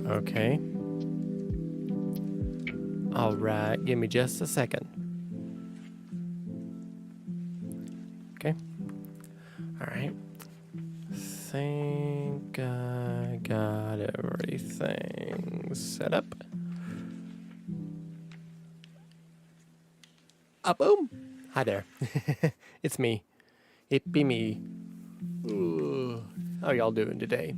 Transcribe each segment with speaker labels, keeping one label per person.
Speaker 1: Okay. Alright, give me just a second. Okay. Alright. Think I got everything set up. Boom! Hi there. It's me. It be me. Ooh. How y'all doing today?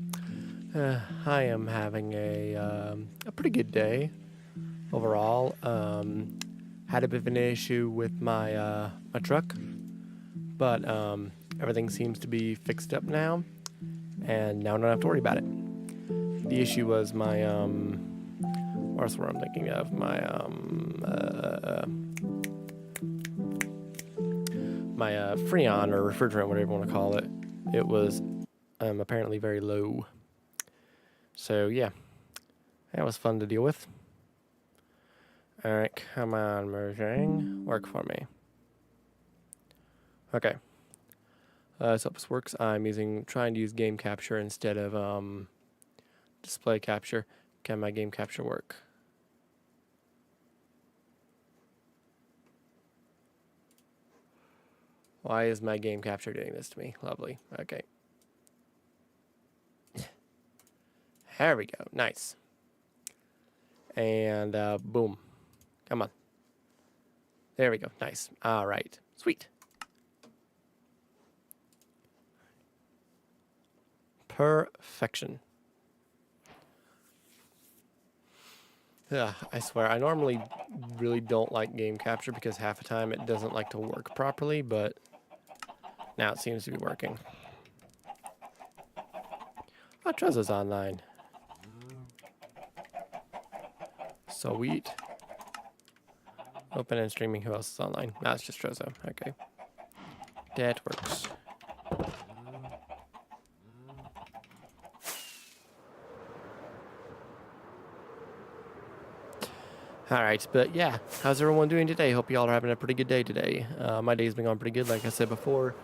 Speaker 1: I am having a pretty good day overall. Had a bit of an issue with my my truck, but everything seems to be fixed up now, and now I don't have to worry about it. The issue was my what's what I'm thinking of? My my freon or refrigerant, whatever you want to call it. It was apparently very low. So yeah, that was fun to deal with. Alright, come on, merging. Work for me. Okay. So this works. I'm trying to use game capture instead of display capture. Can my game capture work? Why is my game capture doing this to me? Lovely. Okay. There we go. Nice. And boom. Come on. There we go. Nice. All right. Sweet. Perfection. I swear, I normally really don't like game capture because half the time it doesn't like to work properly, but now it seems to be working. Oh, Trezo's online. Sweet. Open and streaming. Who else is online? No, it's just Trezo. Okay. That works. Alright, but yeah, how's everyone doing today? Hope y'all are having a pretty good day today. My day's been going pretty good, like I said before.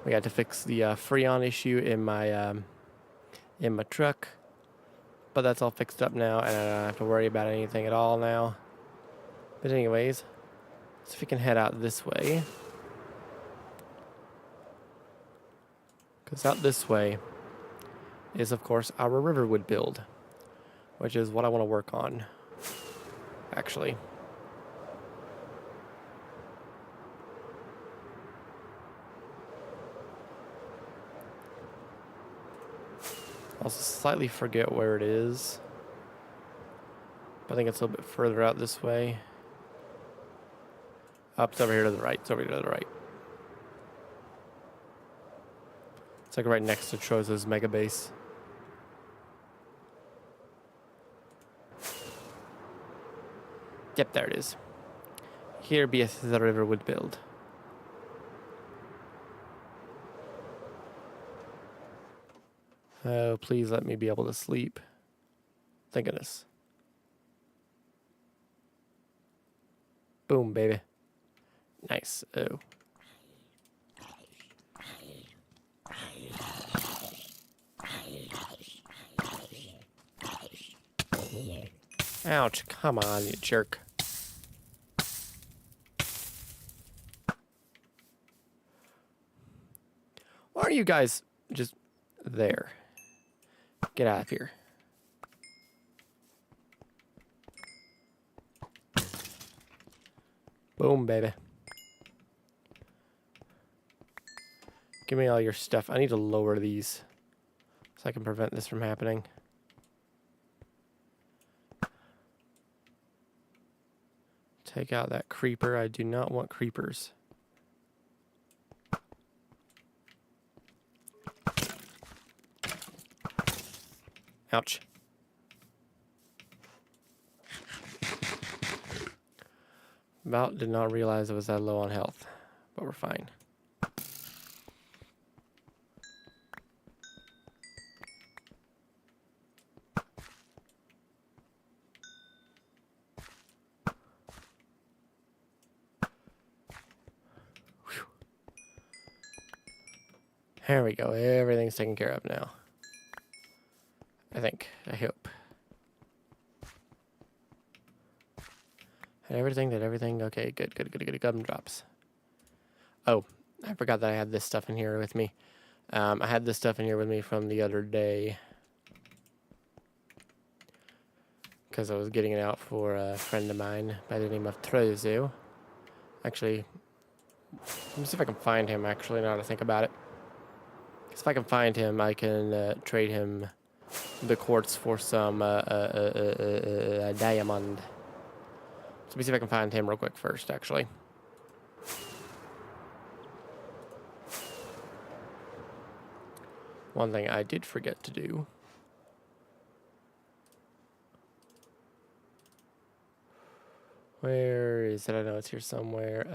Speaker 1: We got to fix the freon issue in my truck, but that's all fixed up now, and I don't have to worry about anything at all now. But anyways, so if we can head out this way, because out this way is, of course, our riverwood build, which is what I want to work on, actually. I also slightly forget where it is, but I think it's a little bit further out this way. It's over here to the right. It's over here to the right. It's like right next to Troza's mega base. Yep, there it is. Here beeth the riverwood build. Oh, please let me be able to sleep. Thank goodness. Boom, baby. Nice. Oh. Ouch, come on, you jerk. Why are you guys just there? Get out of here. Boom, baby. Give me all your stuff. I need to lower these so I can prevent this from happening. Take out that creeper. I do not want creepers. Ouch. About did not realize I was that low on health, but we're fine. Whew. There we go. Everything's taken care of now. I think. I hope. Did everything? Okay, good, good, good, good. Gumdrops. Oh, I forgot that I had this stuff in here with me. I had this stuff in here with me from the other day. Because I was getting it out for a friend of mine by the name of Trezu. Actually, let me see if I can find him, actually, now that I think about it. Because if I can find him, I can trade him the quartz for some diamond. So let me see if I can find him real quick first, actually. One thing I did forget to do. Where is it? I know it's here somewhere.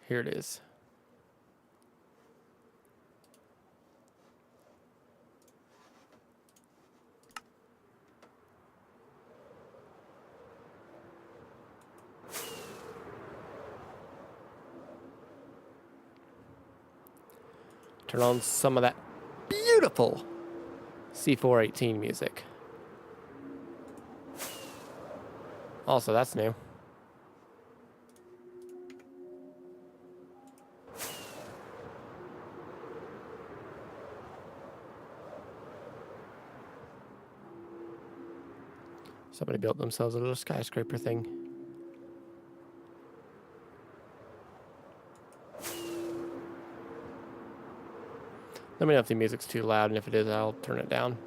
Speaker 1: Here it is. Turn on some of that beautiful C418 music. Also, that's new. Somebody built themselves a little skyscraper thing. Let me know if the music's too loud, and if it is, I'll turn it down.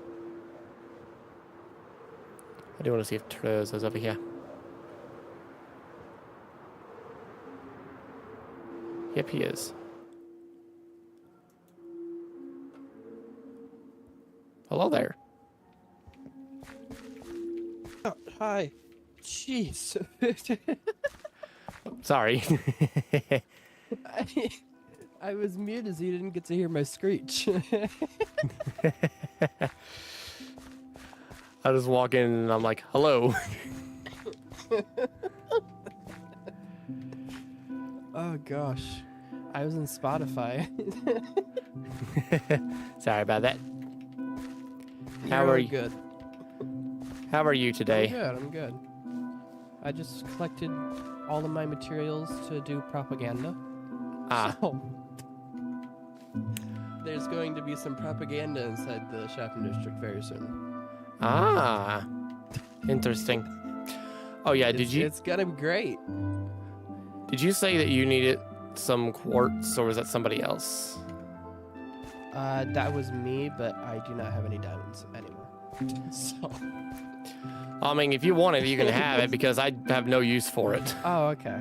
Speaker 1: I do want to see if Trez is over here. Yep, he is. Hello there.
Speaker 2: Oh, hi. Jeez.
Speaker 1: Sorry.
Speaker 2: I was muted so you didn't get to hear my screech.
Speaker 1: I just walk in and I'm like, hello.
Speaker 2: Oh gosh. I was in Spotify.
Speaker 1: Sorry about that.
Speaker 2: How are you? Good.
Speaker 1: How are you today?
Speaker 2: I'm good. I just collected all of my materials to do propaganda.
Speaker 1: Ah.
Speaker 2: So, there's going to be some propaganda inside the shopping district very soon.
Speaker 1: Ah. Interesting. Oh yeah,
Speaker 2: It's gonna be great.
Speaker 1: Did you say that you needed some quartz, or was that somebody else?
Speaker 2: That was me, but I do not have any diamonds anymore. So.
Speaker 1: I mean, if you want it, you can have it, because I have no use for it.
Speaker 2: Oh, okay.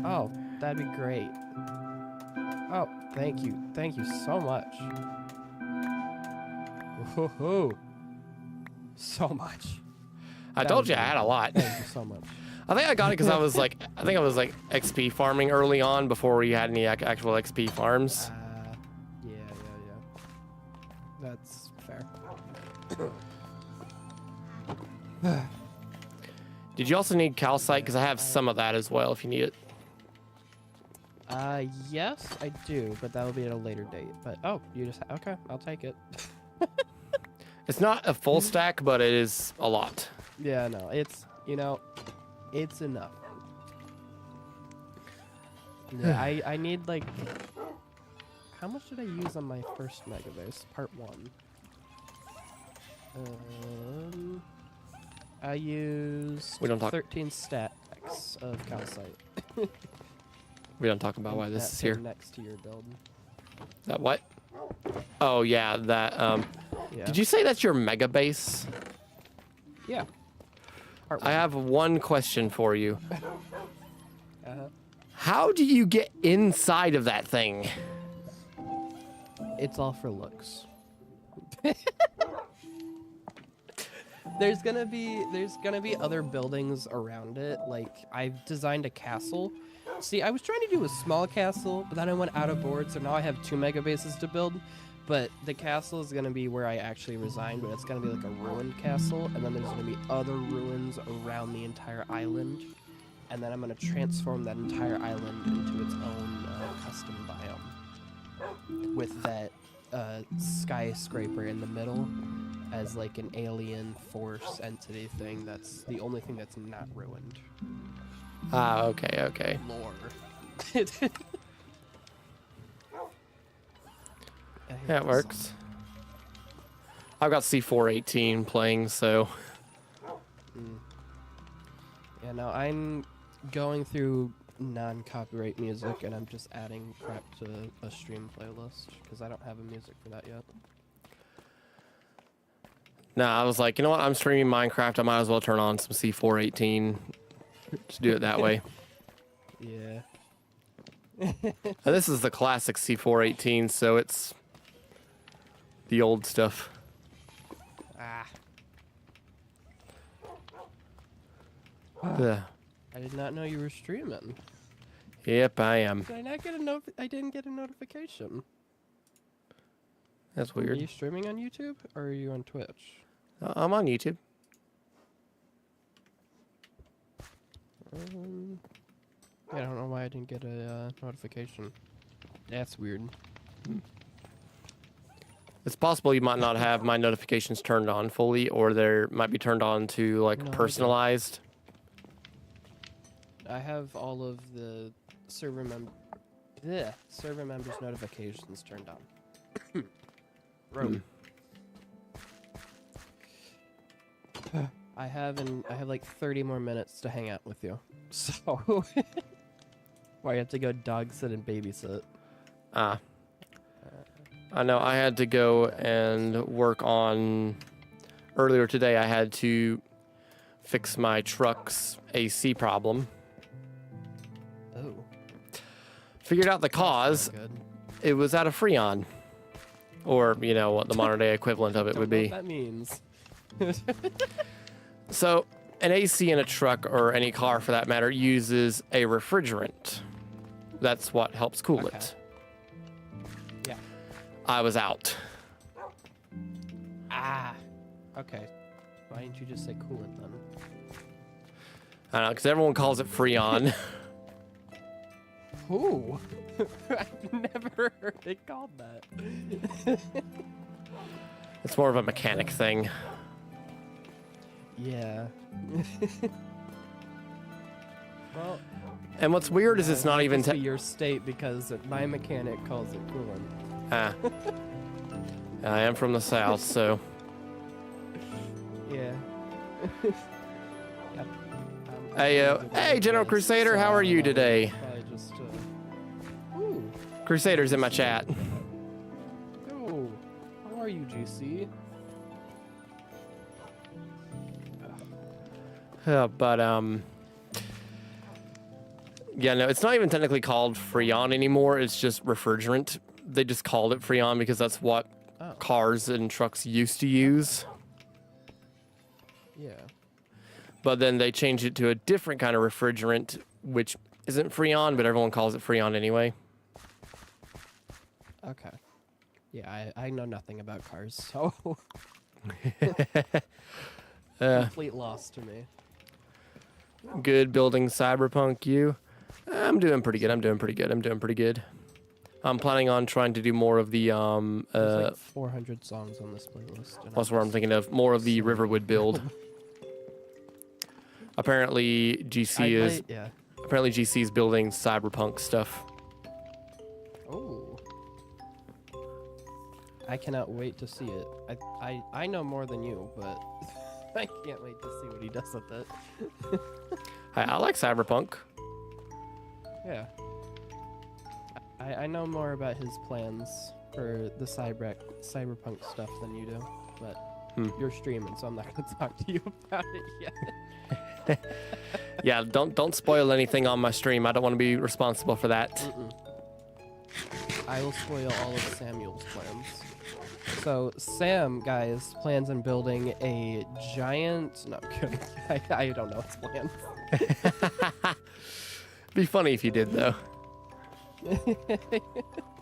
Speaker 2: Oh, that'd be great. Oh, thank you. Thank you so much. Woohoo. So much.
Speaker 1: I told you I had a lot.
Speaker 2: Thank you so much.
Speaker 1: I think I got it because I was like, XP farming early on before we had any actual XP farms.
Speaker 2: Yeah. That's fair.
Speaker 1: Did you also need calcite? Because I have some of that as well if you need it.
Speaker 2: Yes, I do, but that'll be at a later date. But, oh, you just, okay, I'll take it.
Speaker 1: It's not a full stack, but it is a lot.
Speaker 2: Yeah, no, it's, it's enough. Yeah, I need, like, how much did I use on my first Mega Base? Part 1. I used 13 stacks of calcite.
Speaker 1: We don't talk about why this is here.
Speaker 2: Next to your build.
Speaker 1: That what? Oh yeah, that
Speaker 2: Yeah.
Speaker 1: Did you say that's your mega base?
Speaker 2: Yeah.
Speaker 1: I have one question for you.
Speaker 2: Uh-huh.
Speaker 1: How do you get inside of that thing?
Speaker 2: It's all for looks. There's gonna be other buildings around it. Like, I've designed a castle. See, I was trying to do a small castle, but then I went out of board, so now I have 2 mega bases to build. But the castle is gonna be where I actually reside, but it's gonna be like a ruined castle, and then there's gonna be other ruins around the entire island, and then I'm gonna transform that entire island into its own custom biome with that skyscraper in the middle as like an alien force entity thing. That's the only thing that's not ruined.
Speaker 1: Ah, okay, okay.
Speaker 2: Lore.
Speaker 1: Yeah, it works. I've got C418 playing, so...
Speaker 2: Yeah, no, I'm going through non-copyright music, and I'm just adding crap to a stream playlist, because I don't have a music for that yet.
Speaker 1: Nah, I was like, you know what? I'm streaming Minecraft. I might as well turn on some C418 to do it that way.
Speaker 2: Yeah.
Speaker 1: And this is the classic C418, so it's the old stuff.
Speaker 2: Ah.
Speaker 1: Ugh.
Speaker 2: I did not know you were streaming.
Speaker 1: Yep, I am.
Speaker 2: Did I not get I didn't get a notification.
Speaker 1: That's
Speaker 2: Are
Speaker 1: weird.
Speaker 2: you streaming on YouTube or are you on Twitch?
Speaker 1: I'm on YouTube.
Speaker 2: I don't know why I didn't get a notification. That's weird.
Speaker 1: It's possible you might not have my notifications turned on fully, or they might be turned on to like
Speaker 2: No, I don't.
Speaker 1: personalized.
Speaker 2: I have all of the server members notifications turned on. Rogue. I have like 30 more minutes to hang out with you. So why you have to go dog sit and babysit.
Speaker 1: Ah. I know I had to go and work on earlier today. I had to fix my truck's AC problem.
Speaker 2: Oh.
Speaker 1: Figured out the cause.
Speaker 2: Good.
Speaker 1: It was out of Freon. Or, you know, what the modern day equivalent of it would be.
Speaker 2: What that means.
Speaker 1: So, an AC in a truck, or any car for that matter, uses a refrigerant. That's what helps cool
Speaker 2: Okay.
Speaker 1: it.
Speaker 2: Yeah.
Speaker 1: I was out.
Speaker 2: Ah. Okay. Why didn't you just say coolant then?
Speaker 1: I don't know, because everyone calls it Freon.
Speaker 2: Who? I've never heard it called that.
Speaker 1: It's more of a mechanic thing.
Speaker 2: Yeah. Well,
Speaker 1: And what's weird is it's not even...
Speaker 2: to your state because my mechanic calls it coolant.
Speaker 1: Ah. I am from the south, so...
Speaker 2: Yeah. Yep.
Speaker 1: Hey, General Crusader, how are you today?
Speaker 2: Probably just, Ooh.
Speaker 1: Crusader's in my chat.
Speaker 2: Oh. How are you, GC?
Speaker 1: But, yeah, no, it's not even technically called Freon anymore. It's just refrigerant. They just called it Freon because that's what cars and trucks used to use.
Speaker 2: Yeah.
Speaker 1: But then they changed it to a different kind of refrigerant, which isn't Freon, but everyone calls it Freon anyway.
Speaker 2: Okay. Yeah, I know nothing about cars, so complete loss to me.
Speaker 1: Good building cyberpunk, you. I'm doing pretty good. I'm doing pretty good. I'm planning on trying to do more of the
Speaker 2: There's like 400 songs on this playlist. And
Speaker 1: that's what I'm thinking of. More of the Riverwood build. Apparently apparently GC is building cyberpunk stuff.
Speaker 2: Oh. I cannot wait to see it. I know more than you, but I can't wait to see what he does with it.
Speaker 1: I like cyberpunk.
Speaker 2: Yeah. I know more about his plans for the cyberpunk stuff than you do, but you're streaming, so I'm not going to talk to you about it yet.
Speaker 1: Yeah, don't spoil anything on my stream. I don't want to be responsible for that.
Speaker 2: I will spoil all of Samuel's plans. So Sam, guys, plans on building a giant... No, I'm kidding. I don't know his plans.
Speaker 1: Be funny if you did, though.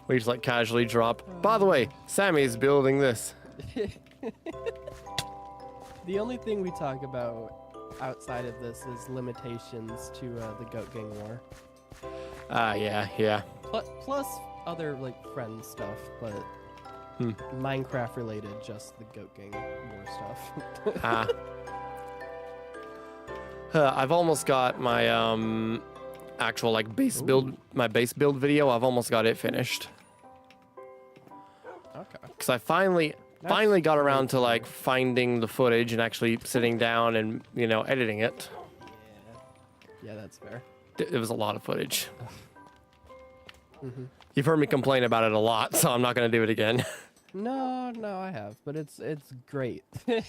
Speaker 1: We just like casually drop. By the way, Sammy's building this.
Speaker 2: The only thing we talk about outside of this is limitations to the Goat Gang War.
Speaker 1: Yeah.
Speaker 2: Plus other like friend stuff, but Minecraft related, just the Goat Gang war stuff.
Speaker 1: Ah. I've almost got my actual like base build, my base build video. I've almost got it finished.
Speaker 2: Okay.
Speaker 1: Because I finally got around to like finding the footage and actually sitting down and, you know, editing it.
Speaker 2: Yeah, that's fair.
Speaker 1: It was a lot of footage. You've heard me complain about it a lot, so I'm not going to do it again.
Speaker 2: No, I have, but it's great. The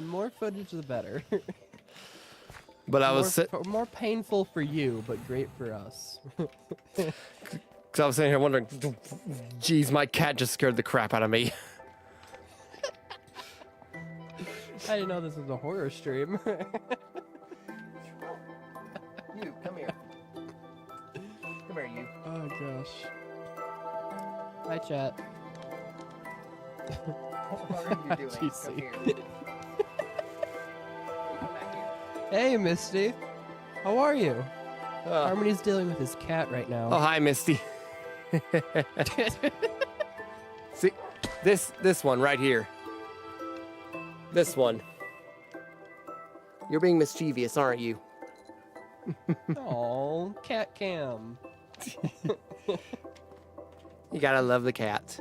Speaker 2: more footage, the better.
Speaker 1: But I was
Speaker 2: more painful for you, but great for us.
Speaker 1: because I was sitting here wondering, geez, my cat just scared the crap out of me.
Speaker 2: I didn't know this was a horror stream.
Speaker 1: You, come here. Come here, you.
Speaker 2: Oh gosh. Hi, chat.
Speaker 1: What are you doing?
Speaker 2: GC.
Speaker 1: Come here.
Speaker 2: Hey, Misty. How are you? Harmony's dealing with his cat right now.
Speaker 1: Oh, hi, Misty. See, this one right here. This one. You're being mischievous, aren't you?
Speaker 2: Oh, cat cam.
Speaker 1: You gotta love the cat.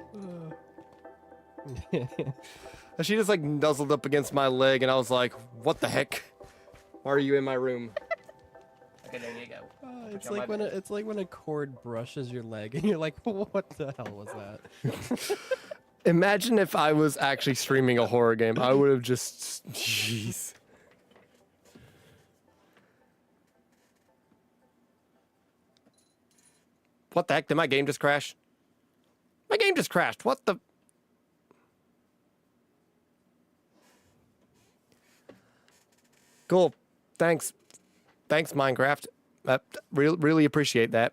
Speaker 1: She just like nuzzled up against my leg, and I was like, "What the heck? Why are you in my room?" Okay, there you go.
Speaker 2: It's like when a cord brushes your leg, and you're like, "What the hell was that?"
Speaker 1: Imagine if I was actually streaming a horror game. I would have just, jeez. What the heck? Did my game just crash? My game just crashed. What the? Cool. Thanks. Thanks, Minecraft. Really appreciate that.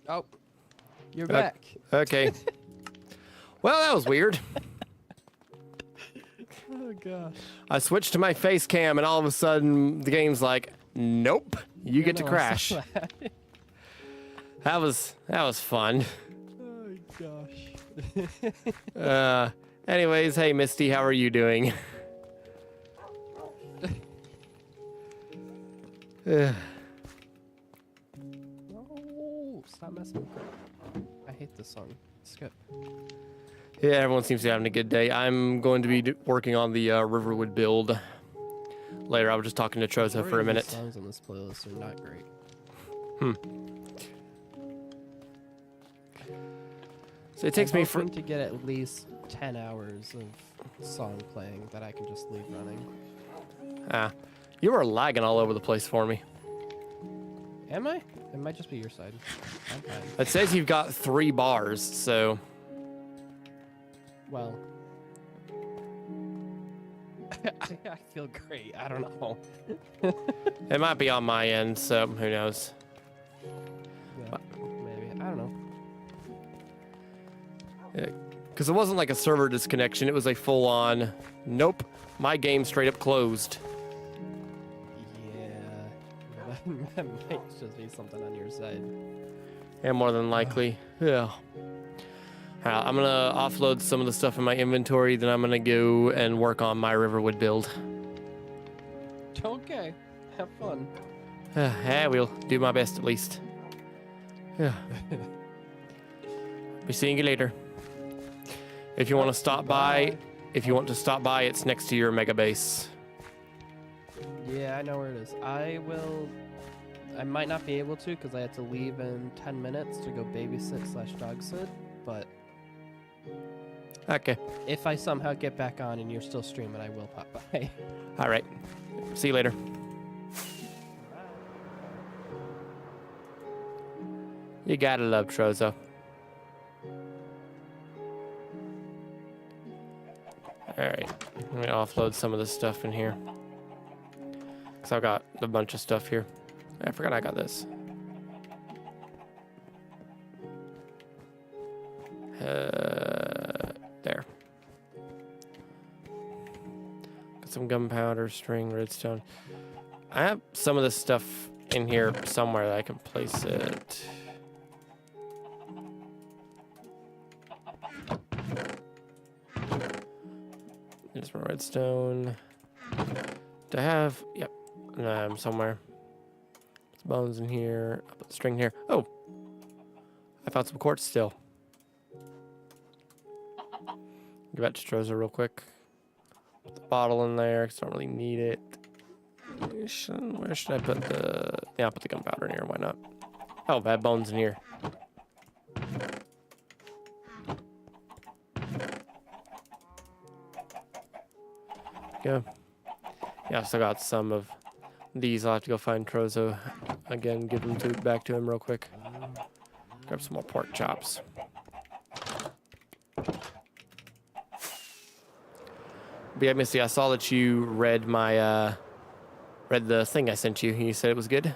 Speaker 2: Oh, you're back.
Speaker 1: Okay. Well, that was weird.
Speaker 2: Oh gosh.
Speaker 1: I switched to my face cam, and all of a sudden, the game's like, "Nope, you get to
Speaker 2: No, I
Speaker 1: crash."
Speaker 2: saw that.
Speaker 1: That was fun.
Speaker 2: Oh gosh.
Speaker 1: Anyways, hey Misty, how are you doing?
Speaker 2: No, stop messing with crap. I hate this song. Skip.
Speaker 1: Yeah, everyone seems to be having a good day. I'm going to be working on the Riverwood build later. I was just talking to Troza for a minute.
Speaker 2: Songs on this playlist are not great.
Speaker 1: So it takes me for
Speaker 2: to get at least 10 hours of song playing that I can just leave running.
Speaker 1: you are lagging all over the place for me.
Speaker 2: Am I? It might just be your side. I'm fine.
Speaker 1: It says you've got 3 bars, so
Speaker 2: Well, I feel great. I don't know.
Speaker 1: it might be on my end, so who knows.
Speaker 2: Yeah, maybe. I don't know.
Speaker 1: Because it wasn't like a server disconnection, it was a full-on, nope, my game straight up closed.
Speaker 2: Yeah, that might just be something on your side.
Speaker 1: Yeah, more than likely. Yeah. I'm gonna offload some of the stuff in my inventory, then I'm gonna go and work on my Riverwood build.
Speaker 2: Okay, have fun.
Speaker 1: Yeah, we'll do my best at least. Yeah. Be seeing you later. If you want to stop by, it's next to your mega base.
Speaker 2: Yeah, I know where it is. I might not be able to because I had to leave in 10 minutes to go babysit/dog sit, but
Speaker 1: Okay.
Speaker 2: if I somehow get back on and you're still streaming, I will pop by.
Speaker 1: All right. See you later. You gotta love Trozo. Alright, let me offload some of this stuff in here. Because I've got a bunch of stuff here. I forgot I got this. There. Got some gunpowder, string, redstone. I have some of this stuff in here somewhere that I can place it. There's my redstone. Do I have? Yep. Somewhere. There's bones in here. I'll put the string here. Oh! I found some quartz still. Give that to Troza real quick. Put the bottle in there, because I don't really need it. Where should I put the... Yeah, I'll put the gunpowder in here. Why not? Oh, I have bones in here. Go. Yeah, I still got some of these. I'll have to go find Trozo again, give them back to him real quick. Grab some more pork chops. But yeah, Misty, I saw that you read my read the thing I sent you. You said it was good.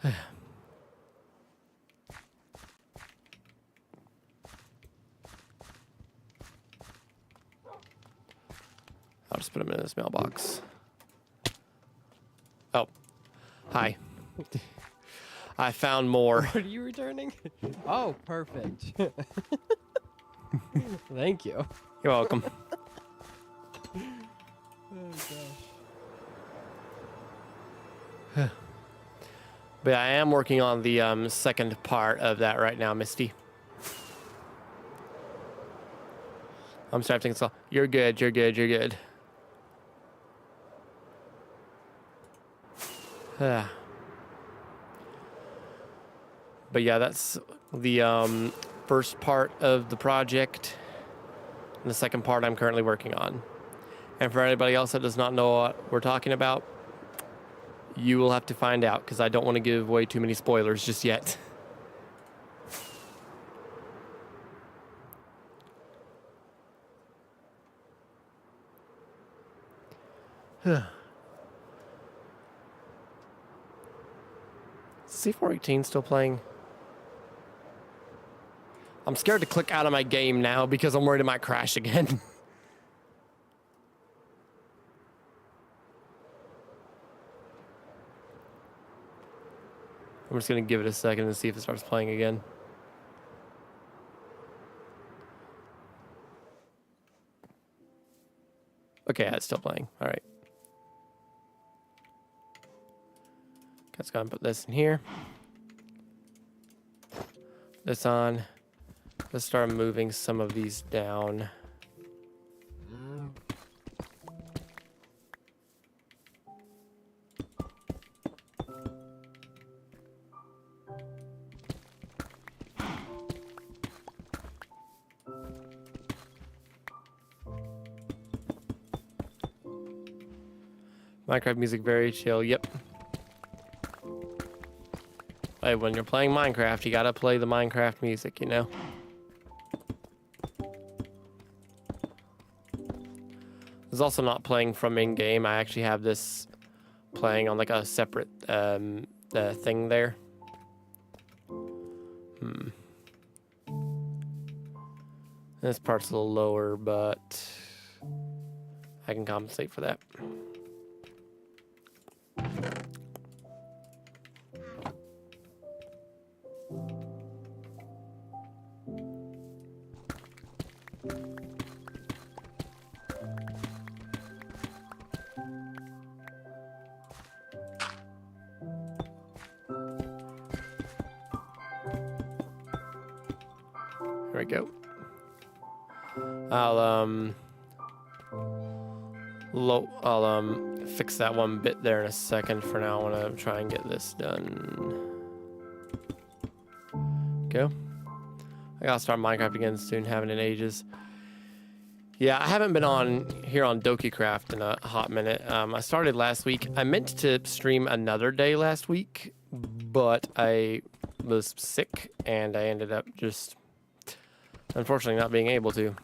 Speaker 1: I'll just put them in this mailbox. Oh, hi. I found more.
Speaker 2: What are you returning? Oh, perfect. Thank you.
Speaker 1: You're welcome.
Speaker 2: Oh,
Speaker 1: But yeah, I am working on the second part of that right now, Misty. I'm sorry, everything's all. You're good. You're good. You're good. But yeah, that's the first part of the project. And the second part I'm currently working on. And for anybody else that does not know what we're talking about, you will have to find out, because I don't want to give away too many spoilers just yet. C418 still playing? I'm scared to click out of my game now because I'm worried it might crash again. I'm just going to give it a second and see if it starts playing again. Okay, yeah, it's still playing. All right. Let's go and put this in here. This on. Let's start moving some of these down. Minecraft music very chill. Yep. Hey, when you're playing Minecraft, you gotta play the Minecraft music, you know? It's also not playing from in-game. I actually have this playing on like a separate thing there. This part's a little lower, but I can compensate for that. There we go. I'll fix that one bit there in a second. For now, I want to try and get this done. Go. I gotta start Minecraft again soon. Haven't in ages. Yeah, I haven't been on here on DokeyCraft in a hot minute. I started last week. I meant to stream another day last week, but I was sick and I ended up just unfortunately not being able to.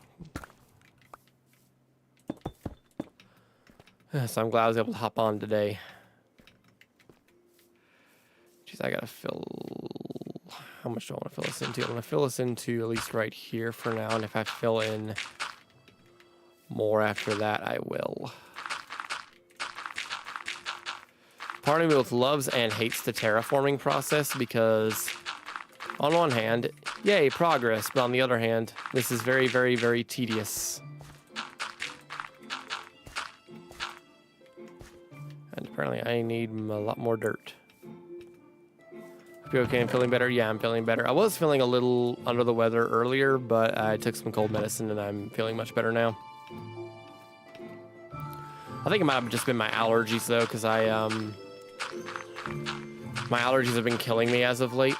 Speaker 1: So I'm glad I was able to hop on today. Jeez, I gotta fill how much do I want to fill this into? I want to fill this into at least right here for now, and if I fill in more after that, I will. Part of me both loves and hates the terraforming process because on one hand, yay, progress, but on the other hand, this is very, very, very tedious. And apparently I need a lot more dirt. Hope you're okay, I'm feeling better? Yeah, I'm feeling better. I was feeling a little under the weather earlier, but I took some cold medicine and I'm feeling much better now. I think it might have just been my allergies though, because my allergies have been killing me as of late.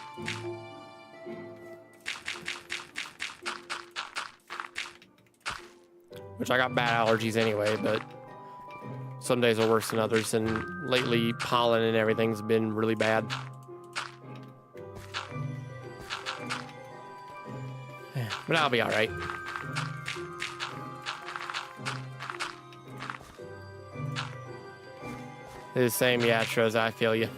Speaker 1: Which I got bad allergies anyway, but some days are worse than others, and lately pollen and everything's been really bad. But I'll be alright. The same, yeah, Troz, I feel you.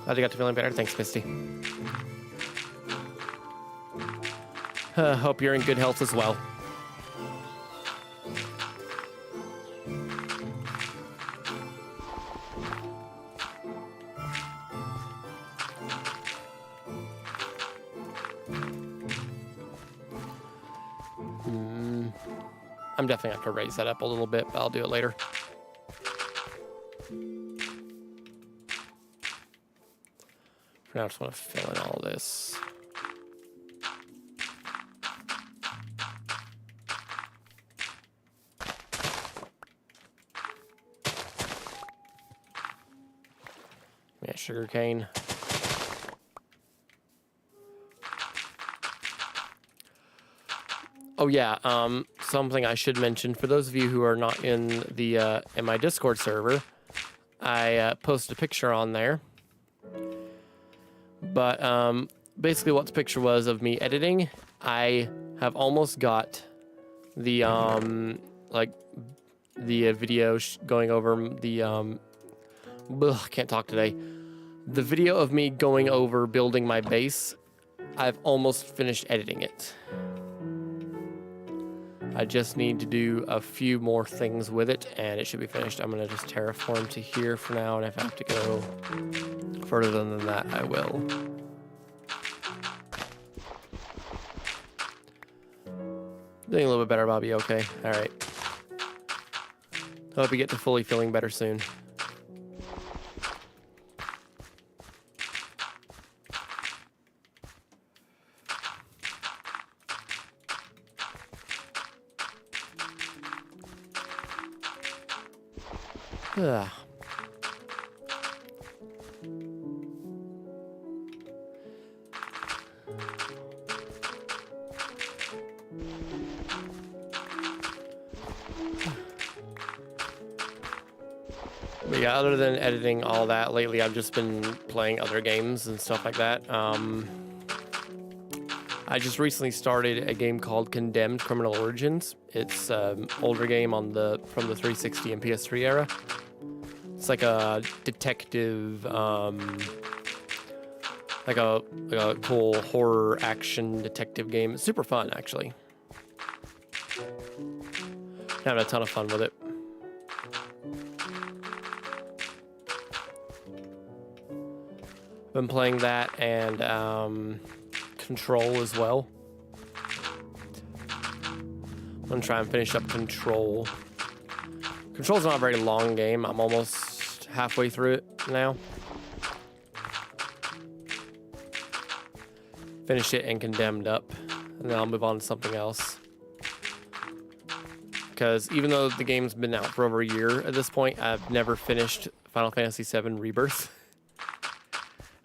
Speaker 1: Glad you got to feeling better. Thanks, Misty. Hope you're in good health as well. I'm definitely going to have to raise that up a little bit, but I'll do it later. For now, I just want to fill in all this. Yeah, sugar cane. Oh yeah, something I should mention for those of you who are not in the in my Discord server, I posted a picture on there. But basically, what the picture was of me editing, I have almost got the video going over the can't talk today. The video of me going over building my base, I've almost finished editing it. I just need to do a few more things with it, and it should be finished. I'm going to just terraform to here for now, and if I have to go further than that, I will. Doing a little bit better, Bobby. Okay. All right. Hope you get to fully feeling better soon. Ugh. But yeah, other than editing all that, lately I've just been playing other games and stuff like that. I just recently started a game called Condemned: Criminal Origins. It's an older game on from the 360 and PS3 era. It's like a detective, like a cool horror action detective game. It's super fun, actually. Having a ton of fun with it. Been playing that and Control as well. I'm gonna try and finish up Control. Control's not a very long game. I'm almost halfway through it now. Finish it and Condemned up, and then I'll move on to something else. Because even though the game's been out for over a year at this point, I've never finished Final Fantasy VII Rebirth.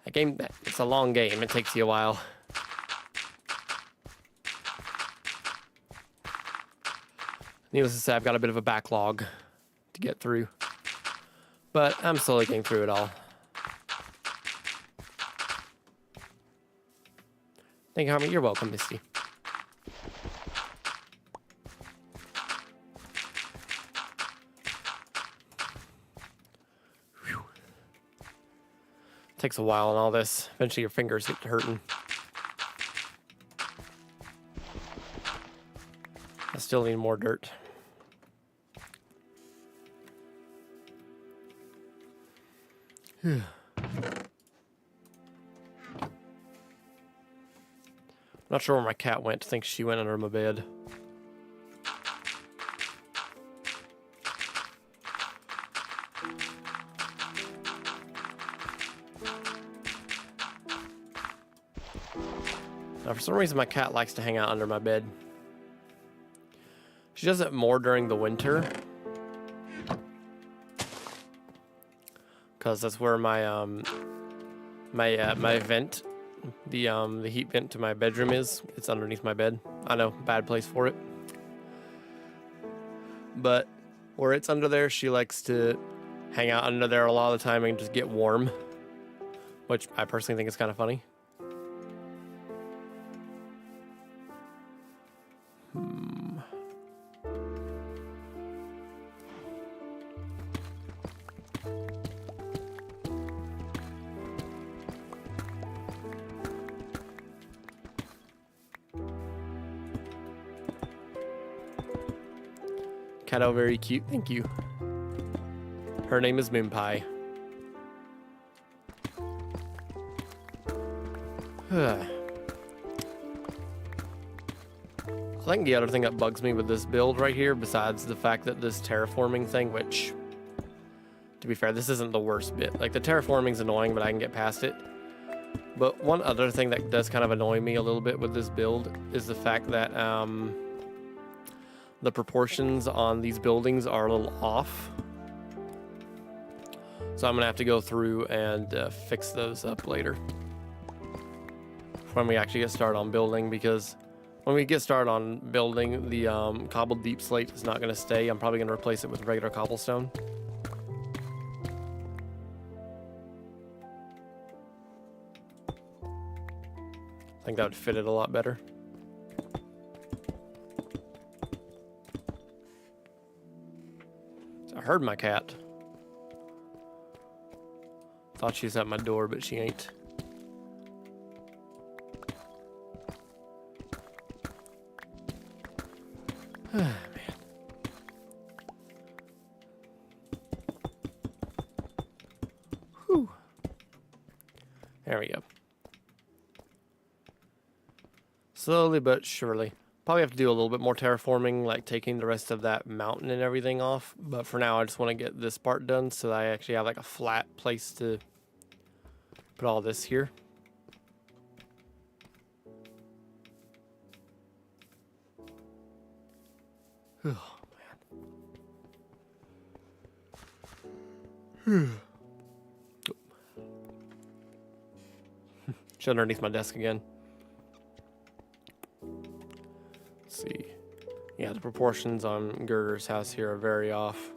Speaker 1: That game, it's a long game. It takes you a while. Needless to say, I've got a bit of a backlog to get through. But I'm slowly getting through it all. Thank you, Harmony. You're welcome, Misty. Takes a while and all this. Eventually your fingers get to hurting. I still need more dirt. Not sure where my cat went. I think she went under my bed. Now, for some reason, my cat likes to hang out under my bed. She does it more during the winter, because that's where my my vent, the heat vent to my bedroom is. It's underneath my bed. I know, bad place for it. But where it's under there, she likes to hang out under there a lot of the time and just get warm, which I personally think is kind of funny. Catto, very cute. Thank you. Her name is Moon Pie. I think the other thing that bugs me with this build right here, besides the fact that this terraforming thing, which, to be fair, this isn't the worst bit. Like, the terraforming's annoying, but I can get past it. But one other thing that does kind of annoy me a little bit with this build is the fact that the proportions on these buildings are a little off. So I'm gonna have to go through and fix those up later when we actually get started on building, because when we get started on building, the cobbled deep slate is not gonna stay. I'm probably gonna replace it with regular cobblestone. I think that would fit it a lot better. I heard my cat. Thought she was at my door, but she ain't. Man. Whew. There we go. Slowly but surely. Probably have to do a little bit more terraforming, like taking the rest of that mountain and everything off. But for now, I just want to get this part done so that I actually have like a flat place to put all this here. Oh, man. It's underneath my desk again. See, yeah, the proportions on Girder's house here are very off.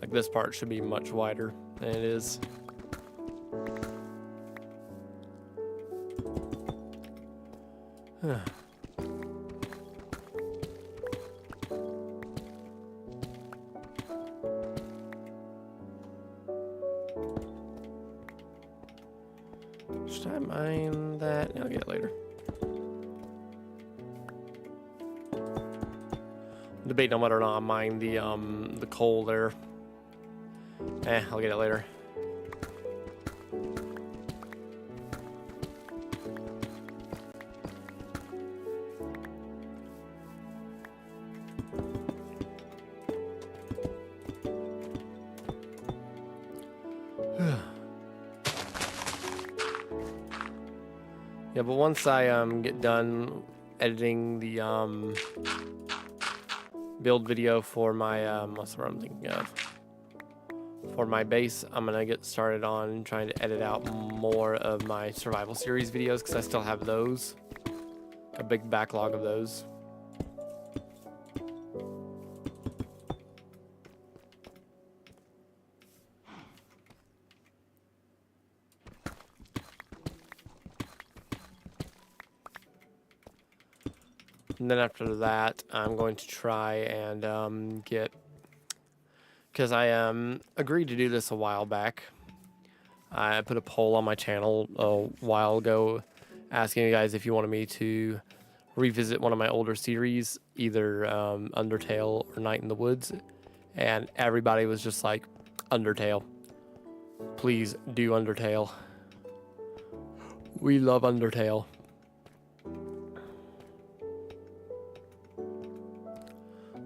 Speaker 1: Like, this part should be much wider than it is. Should I mine that? No, I'll get it later. I'm debating on whether or not I mine the coal there. I'll get it later. Yeah, but once I get done editing the build video for my what's the word I'm thinking of? For my base, I'm gonna get started on trying to edit out more of my survival series videos, because I still have those, a big backlog of those. And then after that, I'm going to try and get, because I agreed to do this a while back. I put a poll on my channel a while ago asking you guys if you wanted me to revisit one of my older series, either Undertale or Night in the Woods. And everybody was just like, Undertale. Please do Undertale. We love Undertale.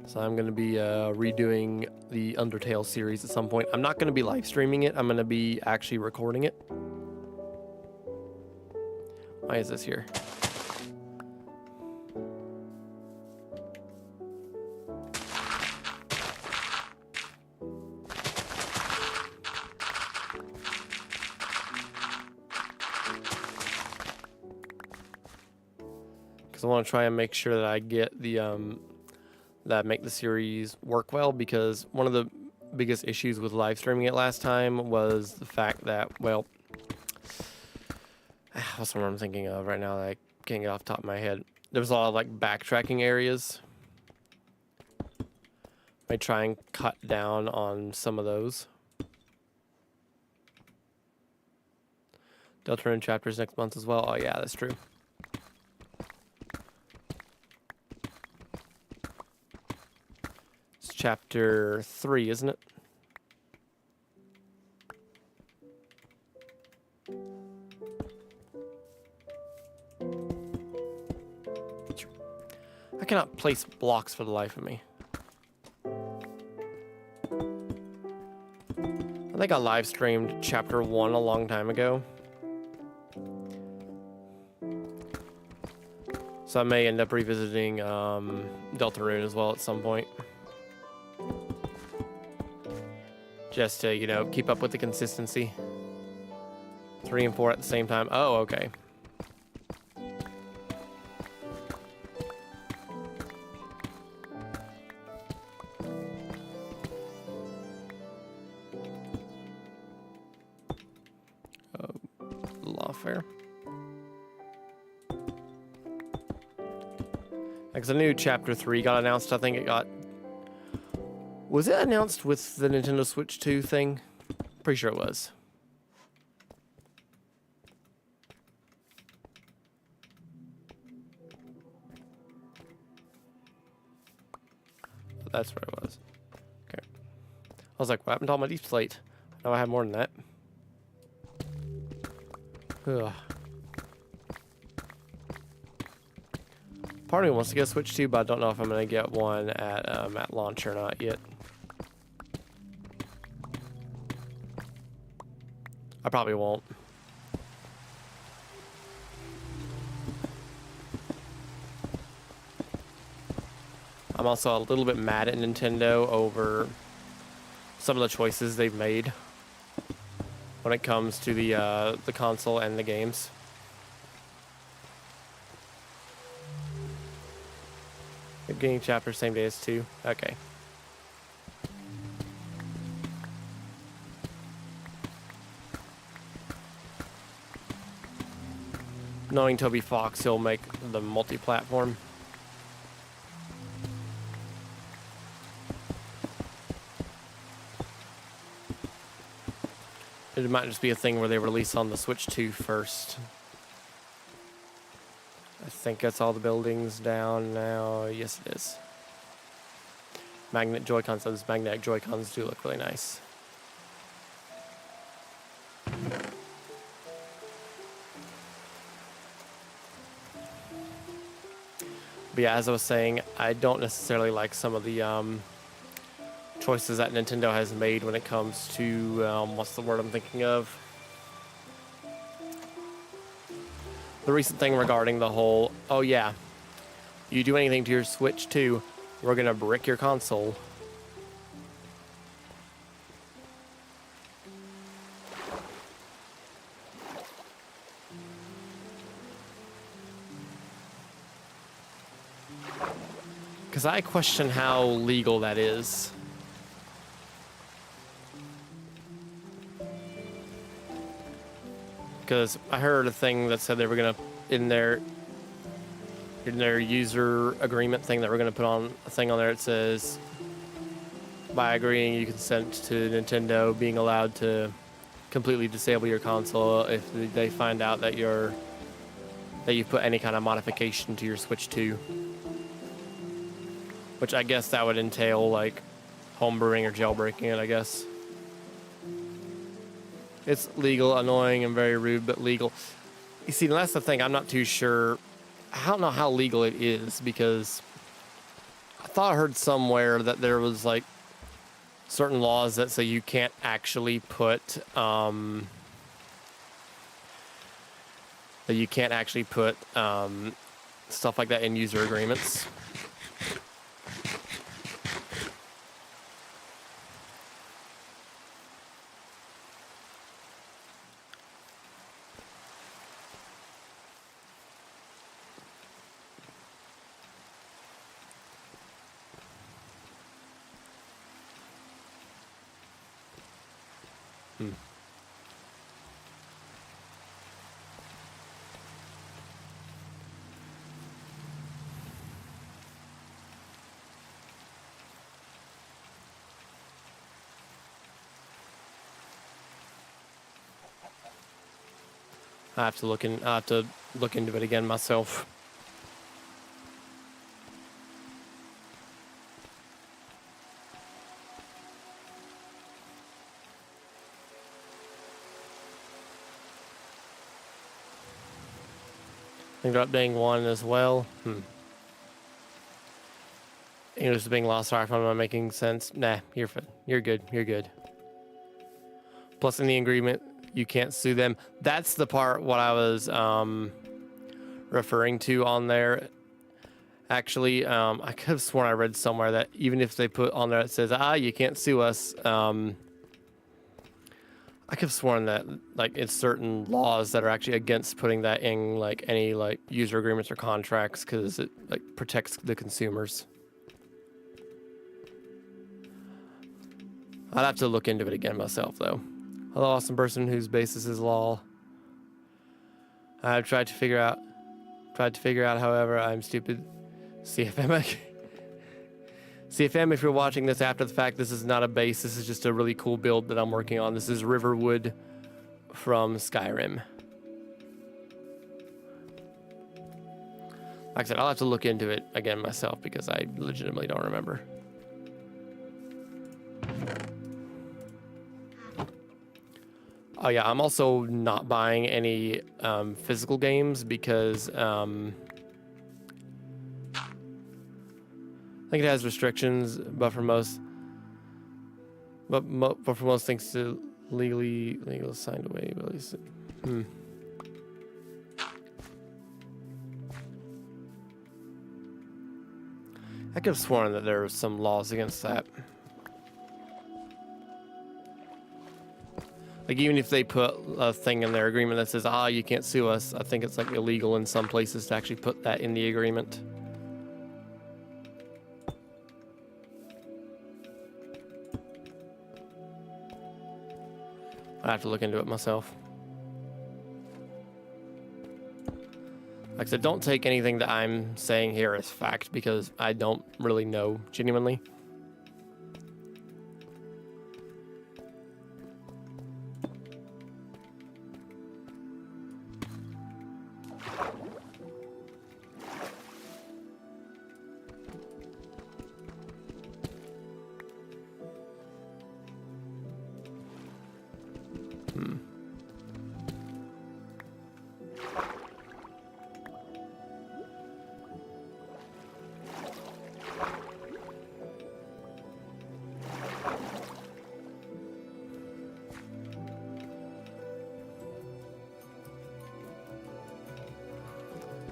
Speaker 1: So I'm going to be redoing the Undertale series at some point. I'm not going to be live streaming it. I'm going to be actually recording it. Why is this here? Because I want to try and make sure that I get the that make the series work well, because one of the biggest issues with live streaming it last time was the fact that, well, what's the word I'm thinking of right now that I can't get off the top of my head. There was a lot of like backtracking areas. I try and cut down on some of those. Deltarune chapters next month as well. Oh yeah, that's true. It's chapter 3, isn't it? I cannot place blocks for the life of me. I think I live streamed chapter 1 a long time ago. So I may end up revisiting Deltarune as well at some point. Just to, you know, keep up with the consistency. 3 and 4 at the same time. Oh, okay. Lawfare. Because the new chapter 3 got announced. I think it got... Was it announced with the Nintendo Switch 2 thing? Pretty sure it was. That's where it was. Okay. I was like, what happened to all my deep slate? No, I have more than that. Ugh. Part of me wants to get a Switch 2, but I don't know if I'm going to get one at launch or not yet. I probably won't. I'm also a little bit mad at Nintendo over some of the choices they've made when it comes to the console and the games. Beginning chapter same day as 2. Okay. Knowing Toby Fox, he'll make the multi-platform. It might just be a thing where they release on the Switch 2 first. I think that's all the buildings down now. Yes, it is. Magnet Joy-Cons. Those magnetic Joy-Cons do look really nice. But yeah, as I was saying, I don't necessarily like some of the choices that Nintendo has made when it comes to, what's the word I'm thinking of? The recent thing regarding the whole, oh yeah, you do anything to your Switch 2, we're gonna brick your console. Because I question how legal that is. Because I heard a thing that said they were gonna, in their in their user agreement thing that we're going to put on a thing on there. It says, by agreeing, you consent to Nintendo being allowed to completely disable your console if they find out that you've put any kind of modification to your Switch 2. Which I guess that would entail like homebrewing or jailbreaking it, I guess. It's legal, annoying, and very rude, but legal. You see, that's the thing. I'm not too sure. I don't know how legal it is, because I thought I heard somewhere that there was like certain laws that say you can't actually put stuff like that in user agreements. I have to look into it again myself. I think they're updating 1 as well. English is being lost. Sorry if I'm not making sense. Nah, you're fine. You're good. You're good. Plus, in the agreement, you can't sue them. That's the part what I was referring to on there. Actually, I could have sworn I read somewhere that even if they put on there it says, you can't sue us. I could have sworn that like it's certain laws that are actually against putting that in like any like user agreements or contracts, because it like protects the consumers. I'd have to look into it again myself though. Hello, awesome person whose basis is law. I've tried to figure out, however, I'm stupid. CFM, if you're watching this after the fact, this is not a base. This is just a really cool build that I'm working on. This is Riverwood from Skyrim. Like I said, I'll have to look into it again myself because I legitimately don't remember. Oh yeah, I'm also not buying any physical games because I think it has restrictions, but for most things to legal signed away. At least, I could have sworn that there were some laws against that. Like, even if they put a thing in their agreement that says, you can't sue us, I think it's like illegal in some places to actually put that in the agreement. I have to look into it myself. Like I said, don't take anything that I'm saying here as fact because I don't really know genuinely.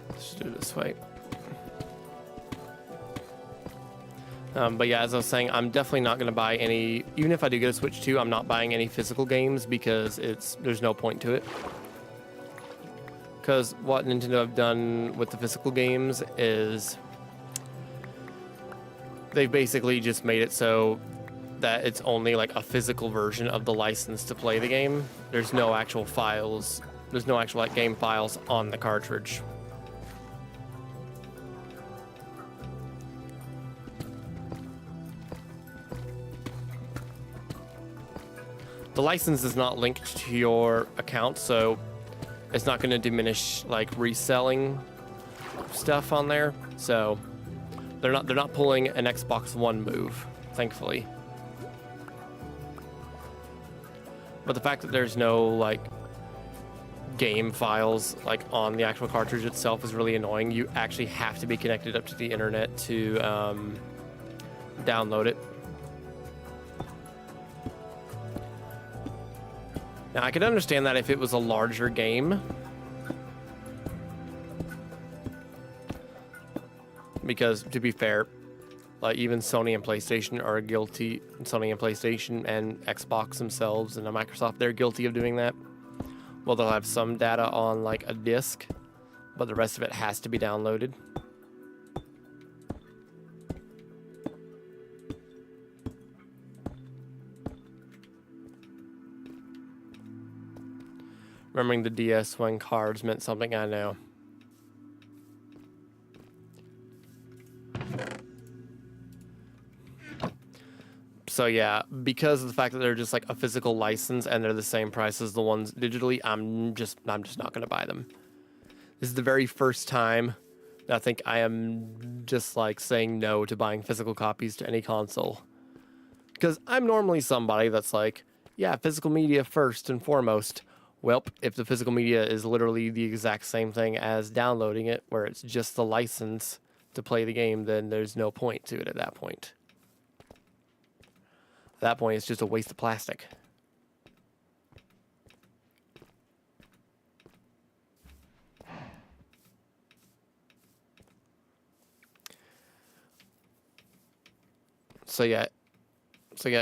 Speaker 1: Let's do it this way. But yeah, as I was saying, I'm definitely not going to buy any, even if I do get a Switch 2, I'm not buying any physical games because there's no point to it. Because what Nintendo have done with the physical games is they've basically just made it so that it's only like a physical version of the license to play the game. There's no actual files. There's no actual like game files on the cartridge. the license is not linked to your account, so it's not going to diminish like reselling stuff on there. So they're not pulling an Xbox One move, thankfully. But the fact that there's no like game files like on the actual cartridge itself is really annoying. You actually have to be connected up to the internet to download it. Now I could understand that if it was a larger game, because to be fair, like even Sony and PlayStation are guilty. Sony and PlayStation and Xbox themselves and Microsoft, they're guilty of doing that. Well, they'll have some data on like a disc, but the rest of it has to be downloaded. Remembering the DS when cards meant something, I know. So yeah, because of the fact that they're just like a physical license and they're the same price as the ones digitally, I'm just not gonna buy them. This is the very first time that I think I am just like saying no to buying physical copies to any console. Because I'm normally somebody that's like, yeah, physical media first and foremost. Well, if the physical media is literally the exact same thing as downloading it, where it's just the license to play the game, then there's no point to it at that point. At that point, it's just a waste of plastic. So yeah,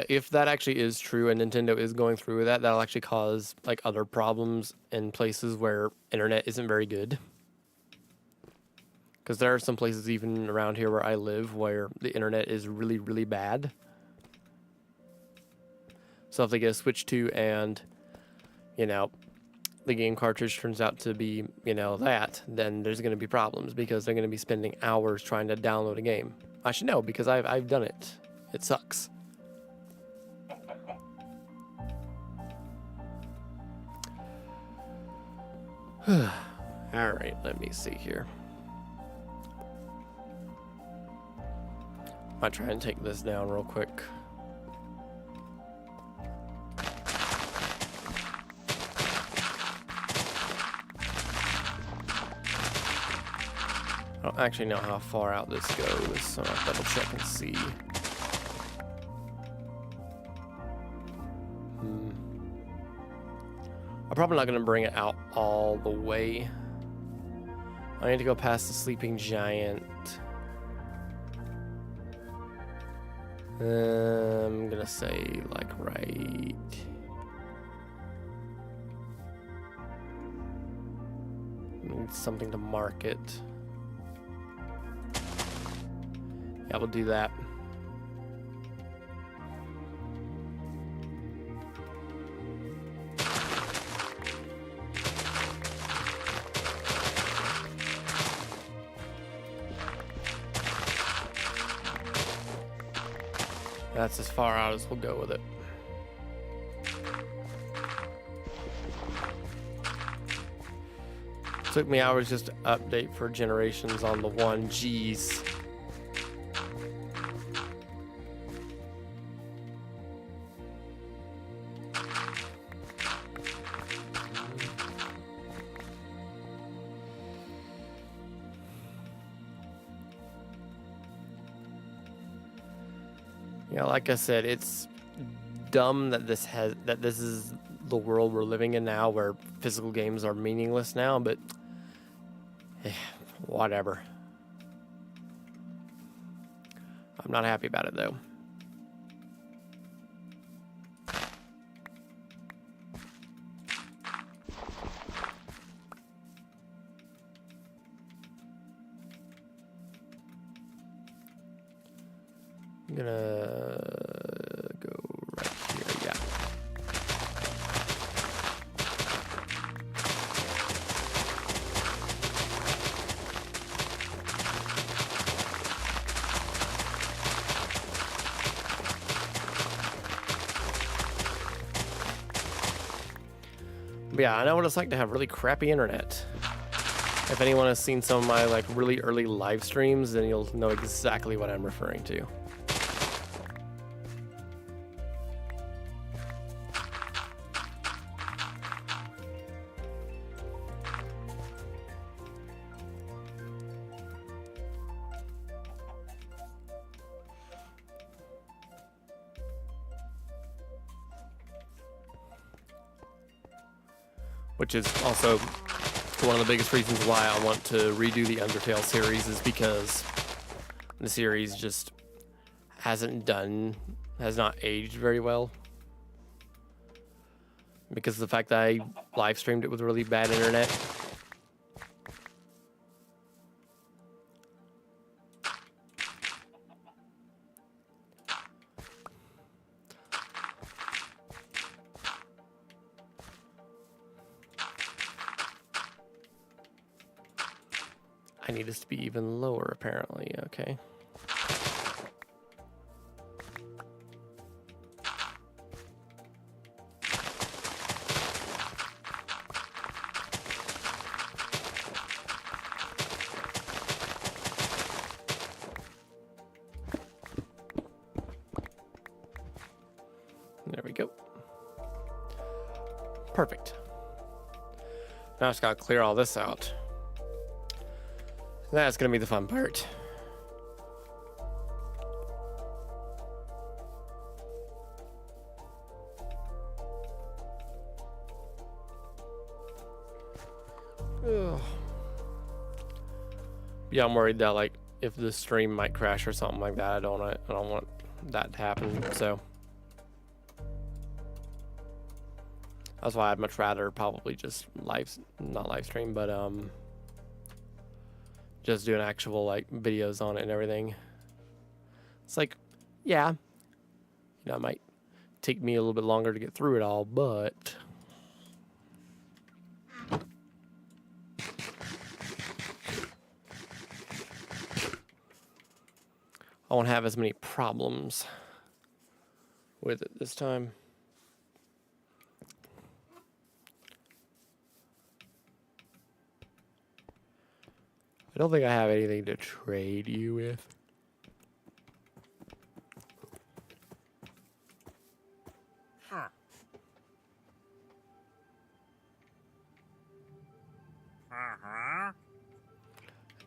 Speaker 1: if that actually is true and Nintendo is going through with that, that'll actually cause like other problems in places where internet isn't very good. Because there are some places even around here where I live where the internet is really, really bad. So if they get a Switch 2 and, you know, the game cartridge turns out to be, you know, that, then there's going to be problems because they're going to be spending hours trying to download a game. I should know because I've done it. It sucks. All right, let me see here. Might try and take this down real quick. I don't actually know how far out this goes, so I'll double check and see. I'm probably not going to bring it out all the way. I need to go past the sleeping giant. I'm going to say, like, right... Need something to mark it. Yeah, we'll do that. That's as far out as we'll go with it. Took me hours just to update for generations on the one. Jeez. Yeah, like I said, it's dumb that this is the world we're living in now, where physical games are meaningless now, but whatever. I'm not happy about it though. I'm gonna go right here, yeah. But yeah, I know what it's like to have really crappy internet. If anyone has seen some of my like really early live streams, then you'll know exactly what I'm referring to. Which is also one of the biggest reasons why I want to redo the Undertale series, is because the series just has not aged very well. Because of the fact that I live streamed it with really bad internet. I need this to be even lower, apparently. Okay. There we go. Perfect. Now I just gotta clear all this out. That's gonna be the fun part. Ugh. Yeah, I'm worried that like if the stream might crash or something like that, I don't want that to happen. So that's why I'd much rather probably just not live stream, but just doing actual like videos on it and everything. It's like, yeah, you know, it might take me a little bit longer to get through it all, but I won't have as many problems with it this time. I don't think I have anything to trade you with.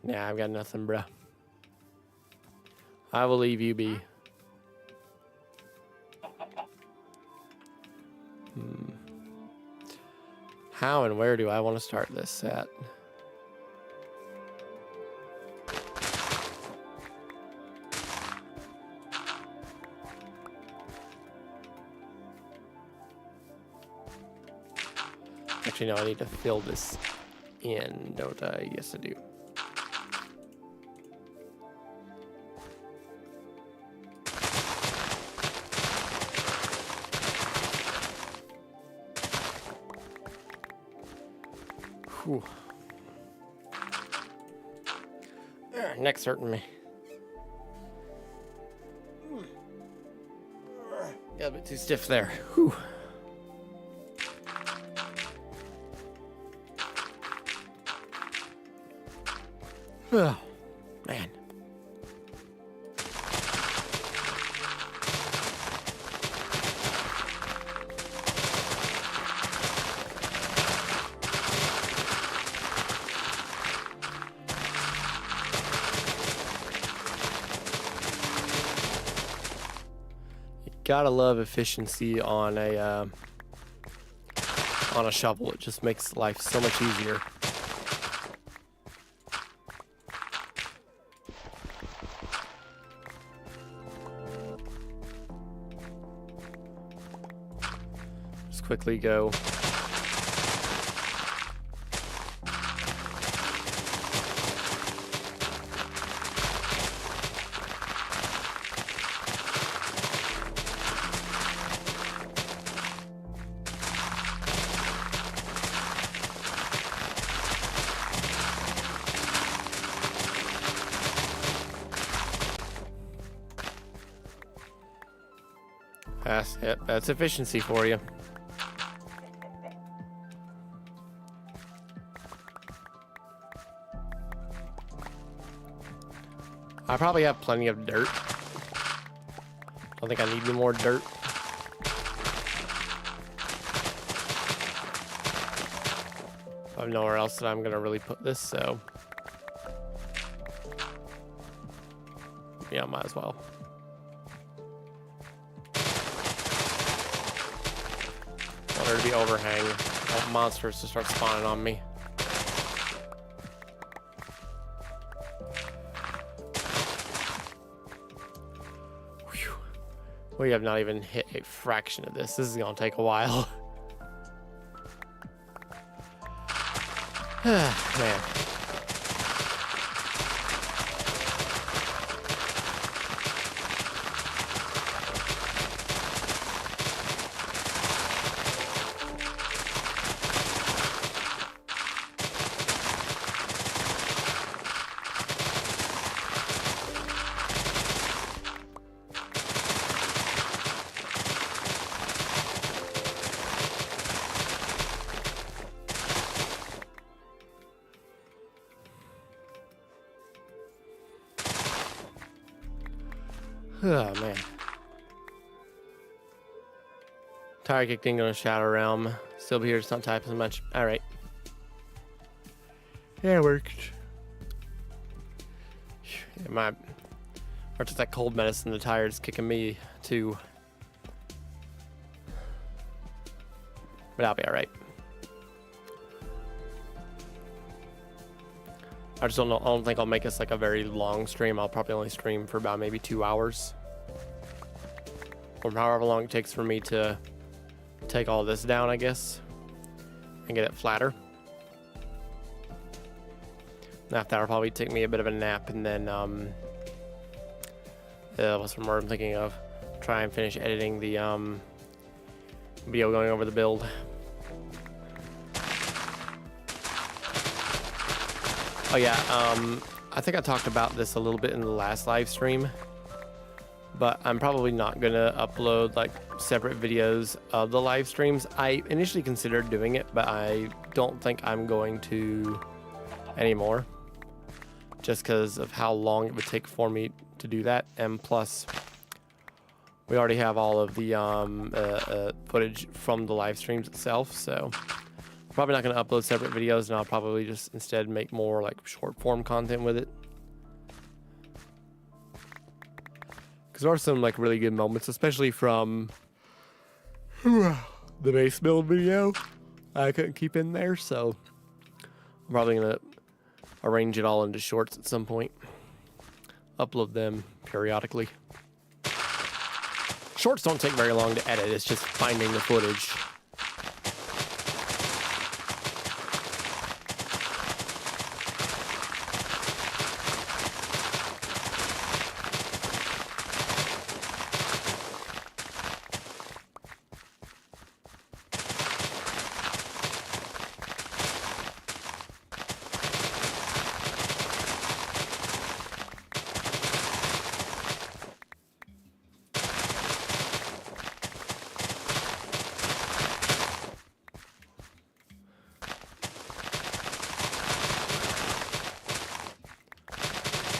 Speaker 1: Nah, I've got nothing, bruh. I will leave you be. How and where do I want to start this set? Actually, no, I need to fill this in, don't I? Yes, I do. Whew. Neck's hurting me. Got a bit too stiff there. Whew. Oh, man. You gotta love efficiency on a shovel. It just makes life so much easier. Quickly go. That's it. That's efficiency for you. I probably have plenty of dirt. Don't think I need any more dirt. I have nowhere else that I'm gonna really put this, so yeah, might as well. I want there to be overhang. I want monsters to start spawning on me. Whew. We have not even hit a fraction of this. This is gonna take a while. Man. Oh, man. Tire kicked in on a Shadow Realm. Still be here, just not typing as much. Alright. Yeah, it worked. Yeah, or just that cold medicine, the tire's kicking me too. But I'll be alright. I just don't know. I don't think I'll make this like a very long stream. I'll probably only stream for about maybe 2 hours. Or however long it takes for me to take all this down, I guess. And get it flatter. After that, I'll probably take me a bit of a nap and then, what's the word I'm thinking of? Try and finish editing the, video going over the build. Oh yeah, I think I talked about this a little bit in the last live stream, but I'm probably not gonna upload like separate videos of the live streams. I initially considered doing it, but I don't think I'm going to anymore, just because of how long it would take for me to do that, and plus we already have all of the footage from the live streams itself, so probably not going to upload separate videos, and I'll probably just instead make more like short form content with it. Because there are some like really good moments, especially from the base build video I couldn't keep in there, so I'm probably going to arrange it all into shorts at some point. Upload them periodically. Shorts don't take very long to edit, it's just finding the footage.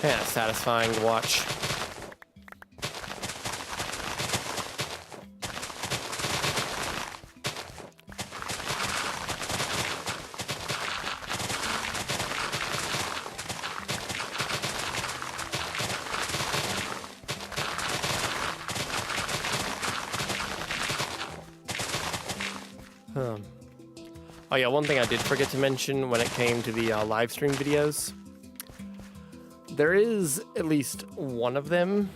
Speaker 1: Yeah, satisfying to watch. Oh yeah, one thing I did forget to mention when it came to the live stream videos. There is at least one of them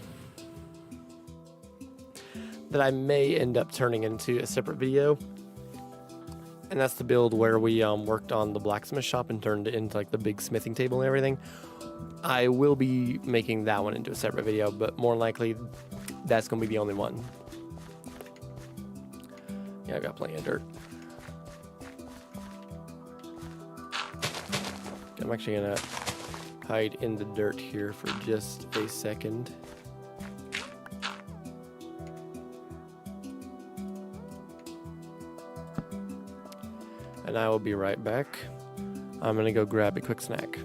Speaker 1: that I may end up turning into a separate video. And that's the build where we worked on the blacksmith shop and turned it into like the big smithing table and everything. I will be making that one into a separate video, but more likely that's going to be the only one. Yeah, I got plenty of dirt. I'm actually going to hide in the dirt here for just a second. And I will be right back. I'm gonna go grab a quick snack.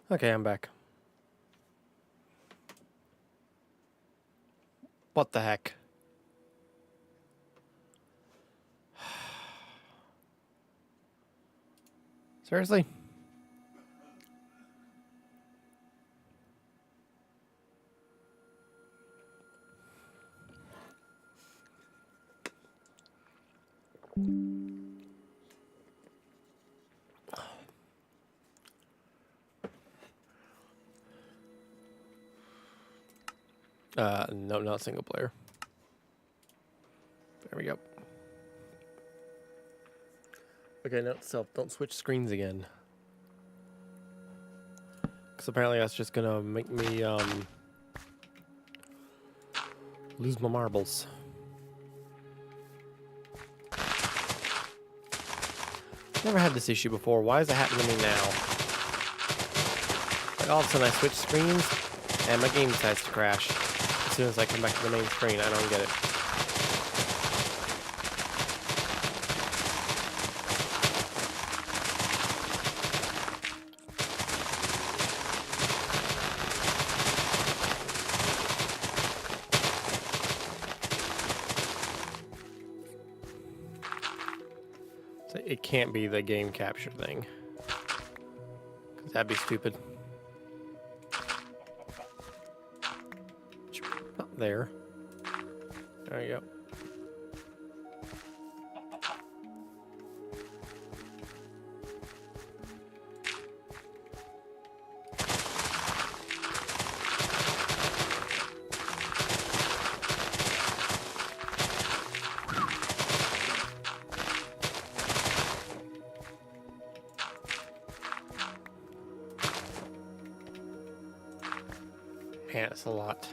Speaker 1: Okay, I'm back. What the heck? Seriously? No, not single player. There we go. Okay, note self, don't switch screens again. Because apparently that's just gonna make me, lose my marbles. Never had this issue before. Why is it happening to me now? Like all of a sudden I switch screens and my game decides to crash as soon as I come back to the main screen. I don't get it. So it can't be the game capture thing. 'Cause that'd be stupid. Oh, there. There you go. Man, it's a lot.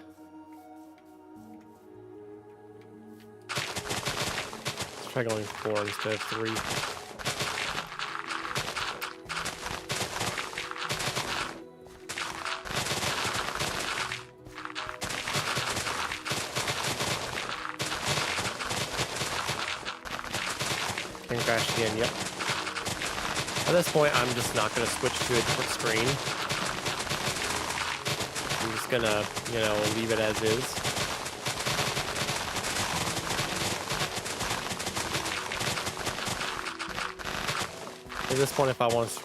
Speaker 1: Let's try going 4 instead of 3. Can crash again, yep. At this point, I'm just not going to switch to a different screen. I'm just gonna, you know, leave it as is. At this point, if I want to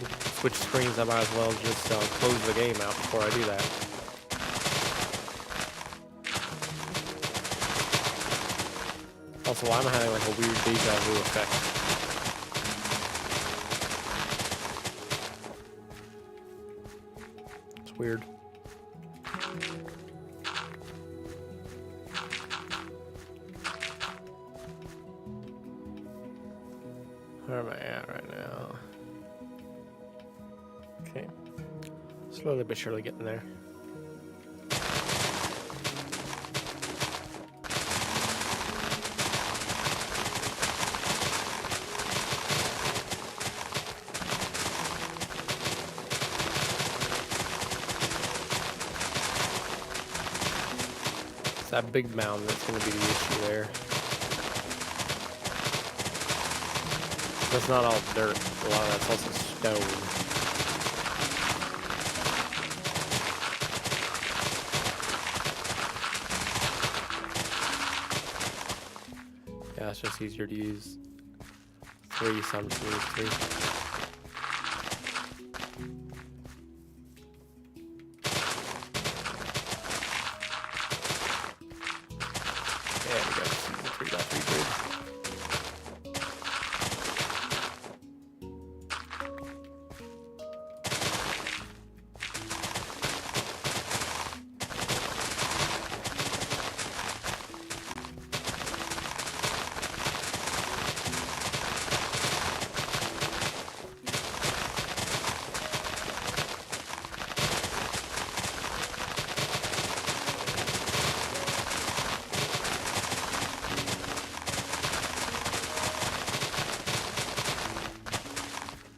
Speaker 1: switch screens, I might as well just close the game out before I do that. Also, I'm having like a weird deja vu effect. It's weird. Where am I at right now? Okay. Slowly but surely getting there. It's that big mound that's going to be the issue there. That's not all dirt. A lot of that's also stone. Yeah, it's just easier to use 3 sometimes than 3. There we go. 3x3 grid.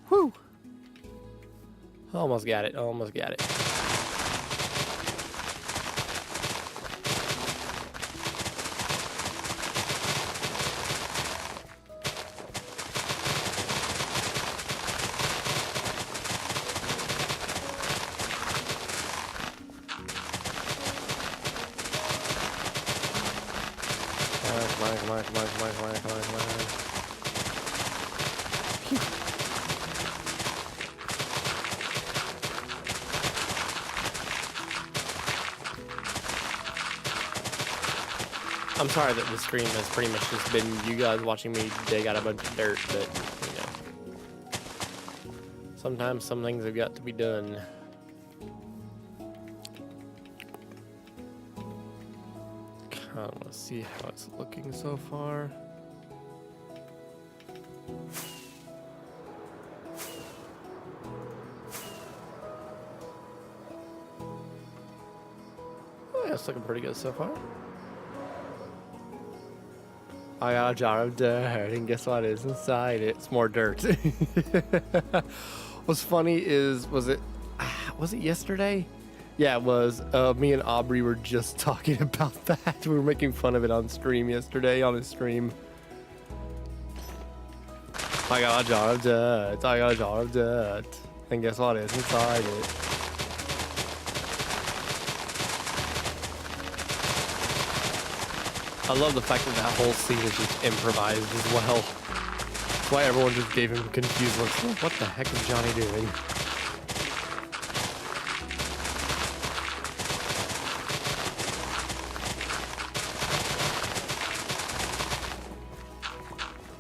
Speaker 1: Whew! Almost got it. Almost got it. I'm sorry that the stream has pretty much just been you guys watching me dig out a bunch of dirt, but, you know. Sometimes some things have got to be done. I want to see how it's looking so far. Oh, yeah, it's looking pretty good so far. I got a jar of dirt, and guess what is inside it? It's more dirt. What's funny is, was it yesterday? Yeah, it was. Me and Aubrey were just talking about that. We were making fun of it on stream yesterday, on his stream. I got a jar of dirt. I got a jar of dirt. And guess what is inside it? I love the fact that that whole scene is just improvised as well. That's why everyone just gave him confused looks. Like, what the heck is Johnny doing?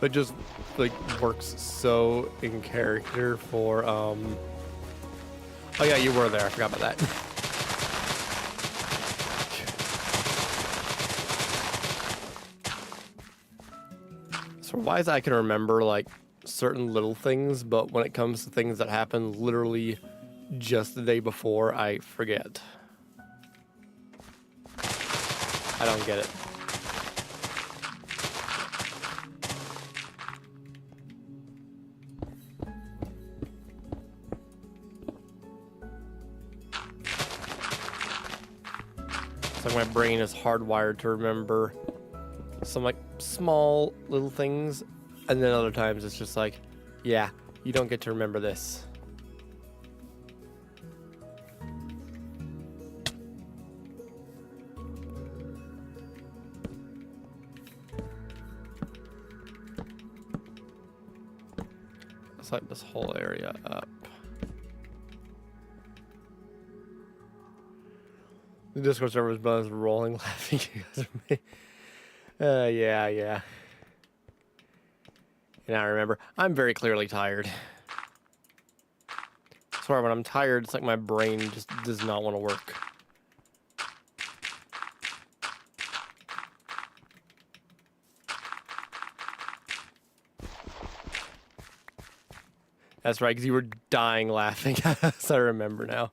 Speaker 1: But just like works so in character for oh yeah, you were there. I forgot about that. So why is I can remember like certain little things, but when it comes to things that happen literally just the day before, I forget. I don't get it. It's like my brain is hardwired to remember some like small little things, and then other times it's just like, yeah, you don't get to remember this. Let's light this whole area up. The Discord server's buttons rolling, laughing. Yeah. And I remember, I'm very clearly tired. I swear, when I'm tired, it's like my brain just does not want to work. That's right, because you were dying laughing. As I remember now.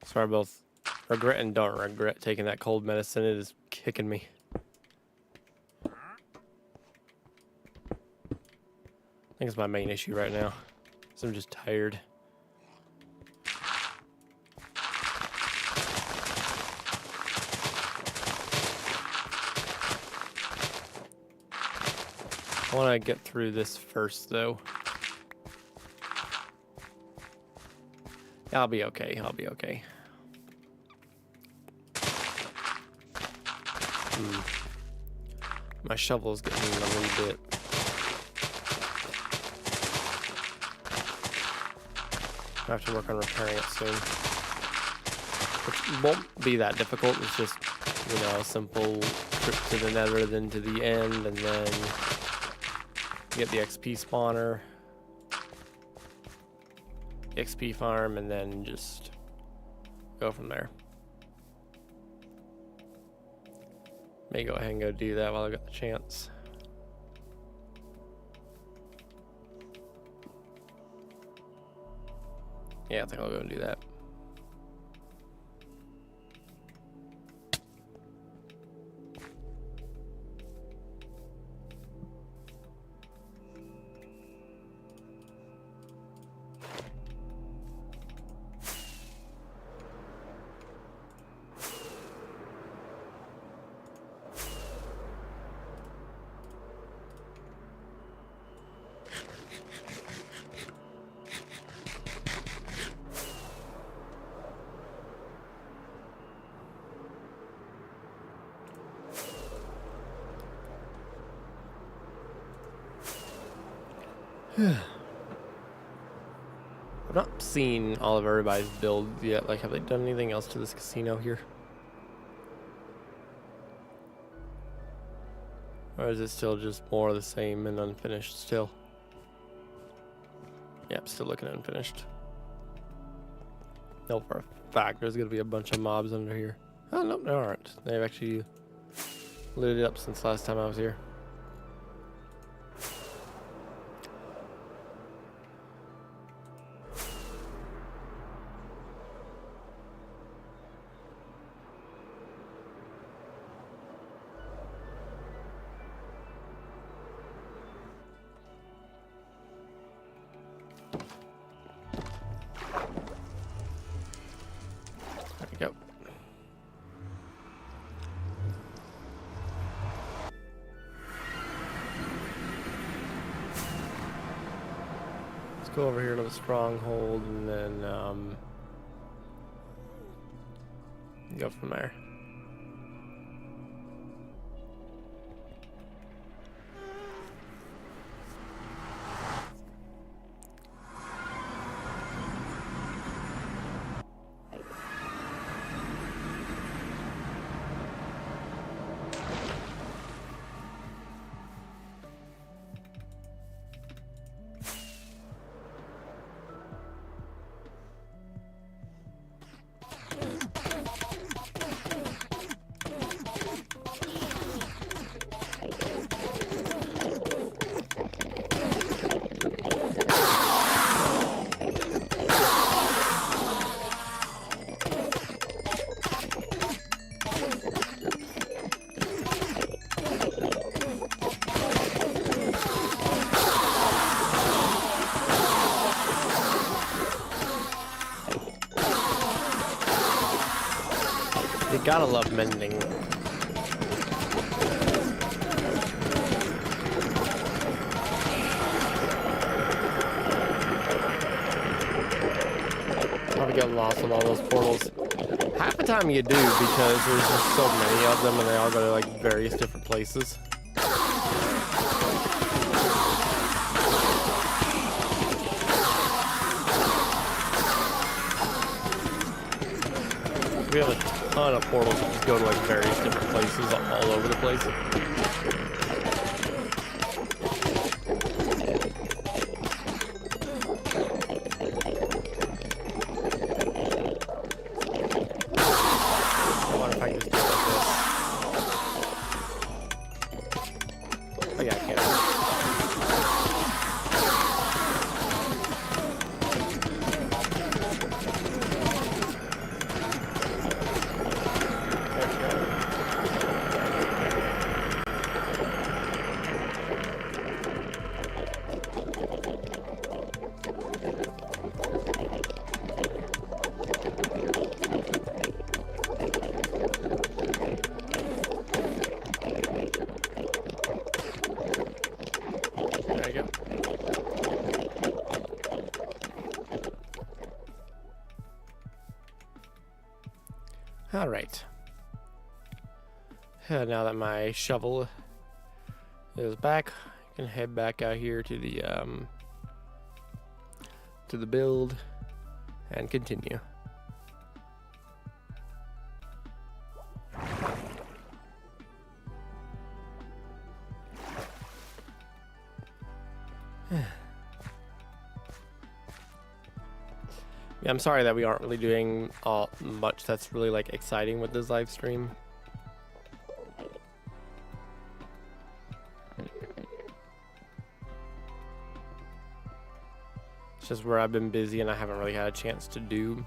Speaker 1: So I both regret and don't regret taking that cold medicine. It is kicking me. I think it's my main issue right now. So I'm just tired. I want to get through this first, though. I'll be okay. I'll be okay. My shovel is getting a little bit. I have to work on repairing it soon. Which won't be that difficult. It's just, you know, a simple trip to the nether, then to the end, and then get the XP spawner, XP farm, and then just go from there. May go ahead and go do that while I got the chance. Yeah, I think I'll go and do that. I've not seen all of everybody's builds yet. Like, have they done anything else to this casino here? Or is it still just more of the same and unfinished still? Yep, still looking unfinished. No, for a fact, there's going to be a bunch of mobs under here. Oh, no, there aren't. They've actually lit it up since last time I was here. There we go. Let's go over here to the stronghold and then go from there. You gotta love mending. Probably get lost with all those portals. Half the time you do because there's just so many of them and they all go to like various different places. We have a ton of portals that just go to like various different places all over the place. I wonder if I can just do like this. Oh yeah, I can. There you go. All right. Now that my shovel is back, I can head back out here to the build and continue. Yeah, I'm sorry that we aren't really doing much that's really like exciting with this live stream. It's just where I've been busy and I haven't really had a chance to do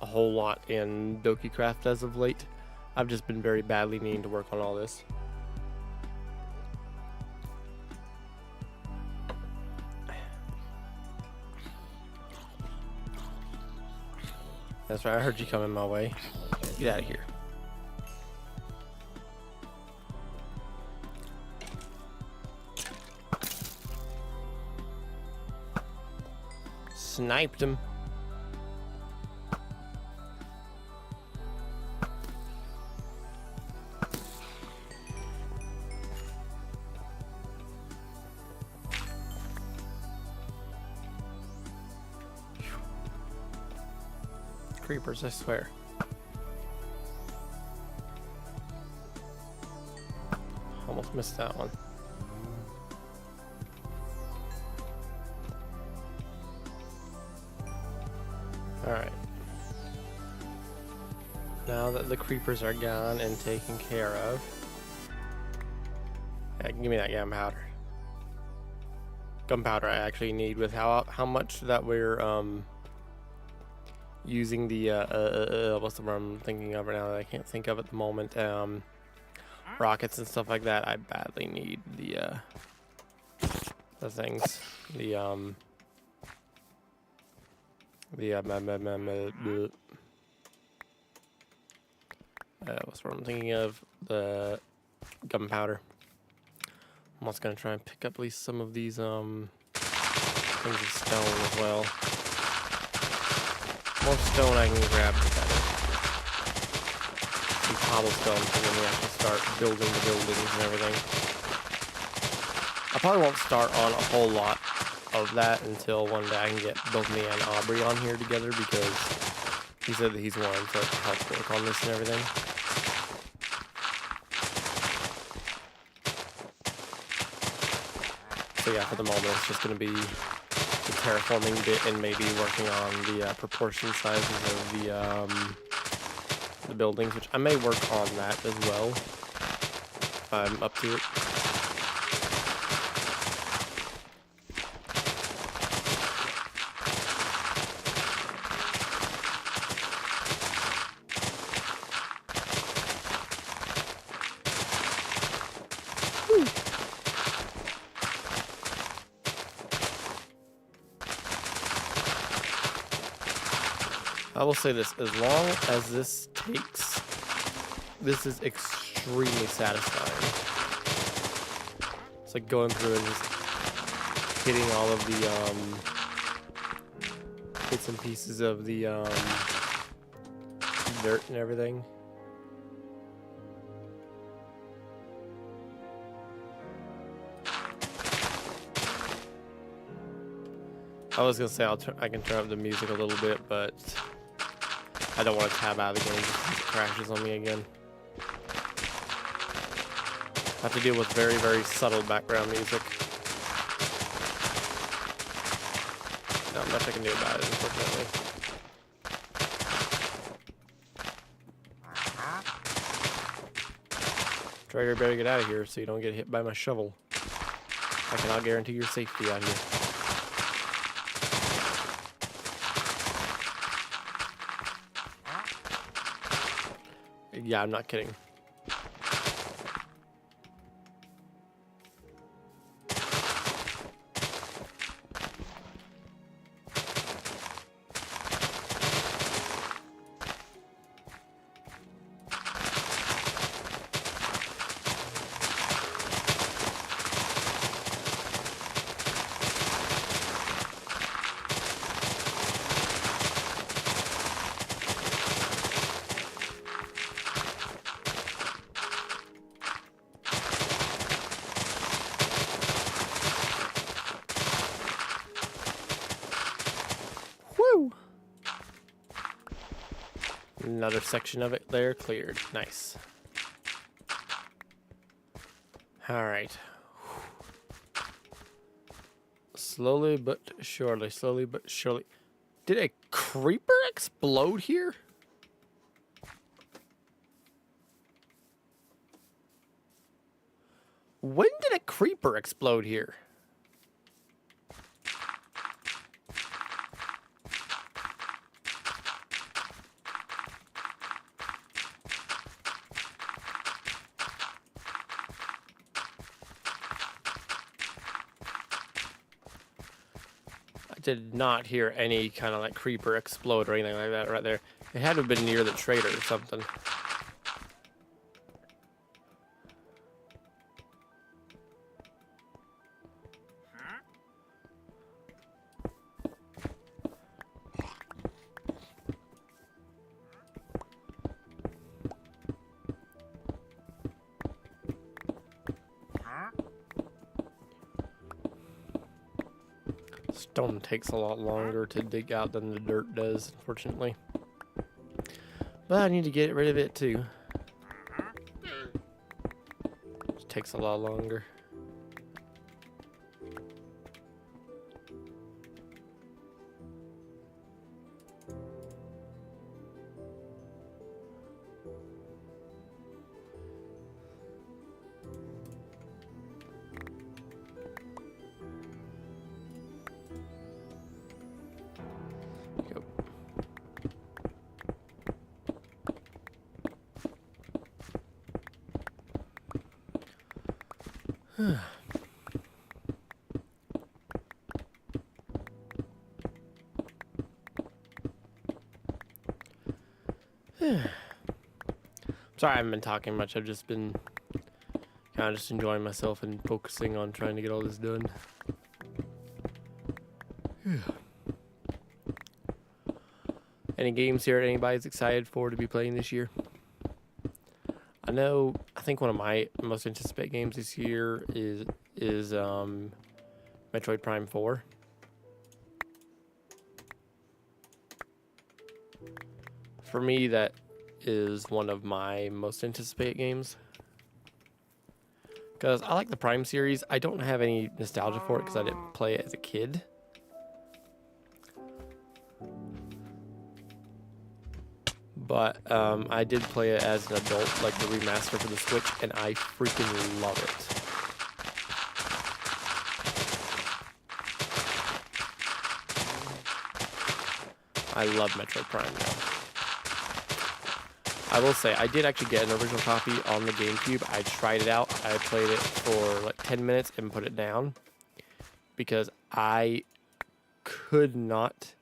Speaker 1: a whole lot in DokeyCraft as of late. I've just been very badly needing to work on all this. That's right, I heard you coming my way. Get out of here. Sniped him. creepers, I swear. Almost missed that one. Alright. Now that the creepers are gone and taken care of. Yeah, give me that gunpowder. Gunpowder I actually need with how much that we're using the what's the word I'm thinking of right now that I can't think of at the moment, rockets and stuff like that. I badly need the things, what's what I'm thinking of, the gunpowder. I'm also gonna try and pick up at least some of these things of stone as well. More stone I can grab, the better. Some cobblestone, so then we actually start building the buildings and everything. I probably won't start on a whole lot of that until one day I can get both me and Aubrey on here together, because he said that he's wanting to help work on this and everything. So yeah, for the moment it's just going to be the terraforming bit and maybe working on the proportion sizes of the buildings, which I may work on that as well if I'm up to it. I will say this, as long as this takes, this is extremely satisfying. It's like going through and just hitting all of the bits and pieces of the dirt and everything. I was gonna say I can turn up the music a little bit, but I don't want to tab out of the game just because it crashes on me again. I have to deal with very, very subtle background music. Not much I can do about it, unfortunately. Trader, better get out of here so you don't get hit by my shovel. I cannot guarantee your safety out here. Yeah, I'm not kidding. Another section of it there cleared. Nice. Alright. Slowly but surely, slowly but surely. Did a creeper explode here? When did a creeper explode here? Did not hear any kind of like creeper explode or anything like that right there. It had to have been near the trader or something. Stone takes a lot longer to dig out than the dirt does, unfortunately. But I need to get rid of it too. It takes a lot longer. Sorry, I haven't been talking much. I've just been kind of just enjoying myself and focusing on trying to get all this done. Any games here that anybody's excited for to be playing this year? I think one of my most anticipated games this year is Metroid Prime 4. For me, that is one of my most anticipated games. Because I like the Prime series. I don't have any nostalgia for it because I didn't play it as a kid. But I did play it as an adult, like the remaster for the Switch, and I freaking love it. I love Metroid Prime now. I will say, I did actually get an original copy on the GameCube. I tried it out. I played it for like 10 minutes and put it down. Because I could not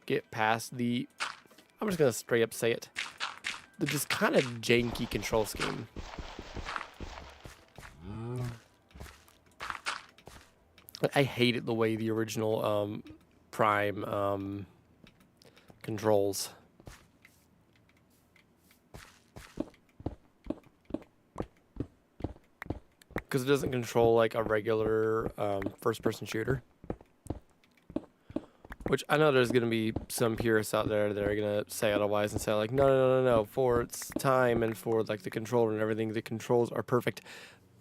Speaker 1: get past the... I'm just going to straight up say it. The just kind of janky control scheme. I hated the way the original Prime controls. Because it doesn't control like a regular first-person shooter. Which I know there's going to be some purists out there that are going to say otherwise and say like, no. For its time and for like the controller and everything, the controls are perfect.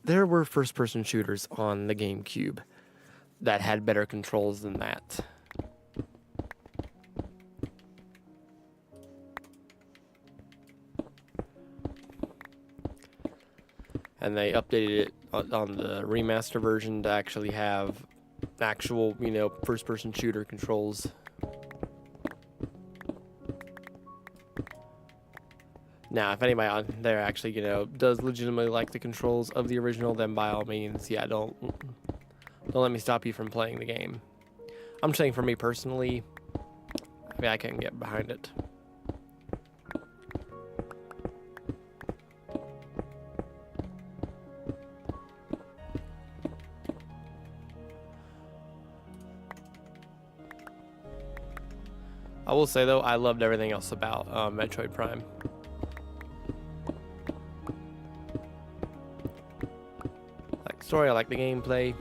Speaker 1: There were first-person shooters on the GameCube that had better controls than that. And they updated it on the remaster version to actually have actual, first-person shooter controls. Now, if anybody on there actually, does legitimately like the controls of the original, then by all means, yeah, don't let me stop you from playing the game. I'm saying for me personally, I can get behind it. I will say though, I loved everything else about Metroid Prime. I like the story, I like the gameplay.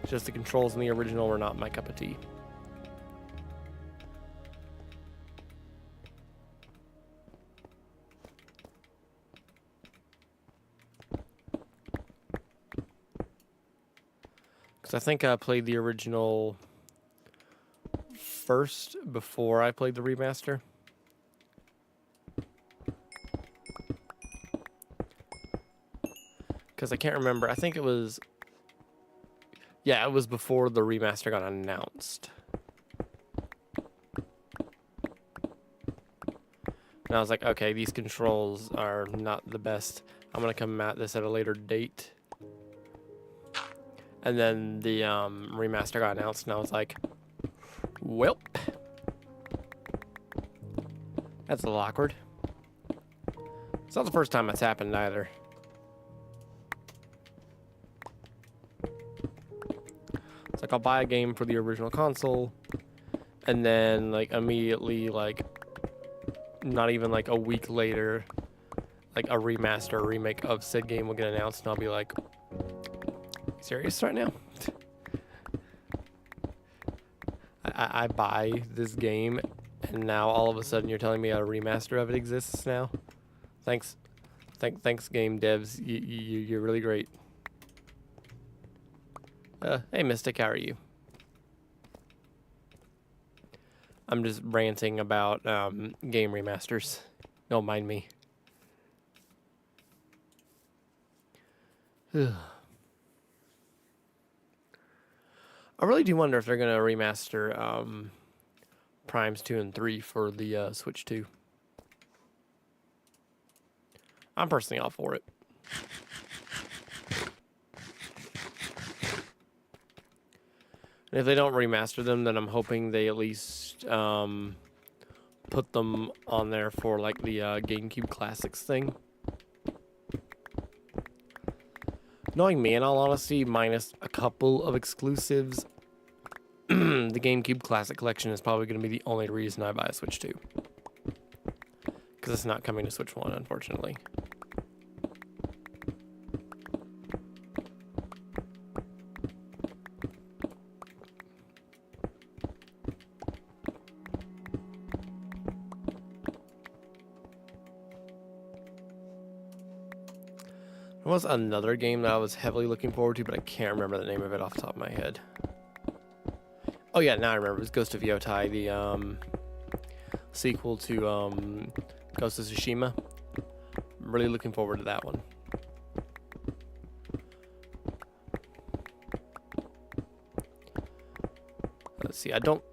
Speaker 1: It's just the controls in the original were not my cup of tea. Because I think I played the original first before I played the remaster. Because I can't remember. I think it was... Yeah, it was before the remaster got announced. And I was like, okay, these controls are not the best. I'm going to come at this at a later date. And then the remaster got announced, and I was like, welp. That's a little awkward. It's not the first time that's happened either. It's like I'll buy a game for the original console, and then like immediately, like not even like a week later, like a remaster or remake of said game will get announced, and I'll be like, serious right now? I buy this game And now all of a sudden you're telling me a remaster of it exists now? Thanks. Thanks, game devs. You're really great. Hey, Mystic, how are you? I'm just ranting about game remasters. Don't mind me. I really do wonder if they're going to remaster Primes 2 and 3 for the Switch 2. I'm personally all for it. And if they don't remaster them, then I'm hoping they at least put them on there for like the GameCube Classics thing. Knowing me, in all honesty, minus a couple of exclusives, the GameCube Classic Collection is probably going to be the only reason I buy a Switch 2. Because it's not coming to Switch 1, unfortunately. There was another game that I was heavily looking forward to, but I can't remember the name of it off the top of my head. Oh yeah, now I remember. It was Ghost of Yotai, the sequel to Ghost of Tsushima. I'm really looking forward to that one. Let's see. I doubt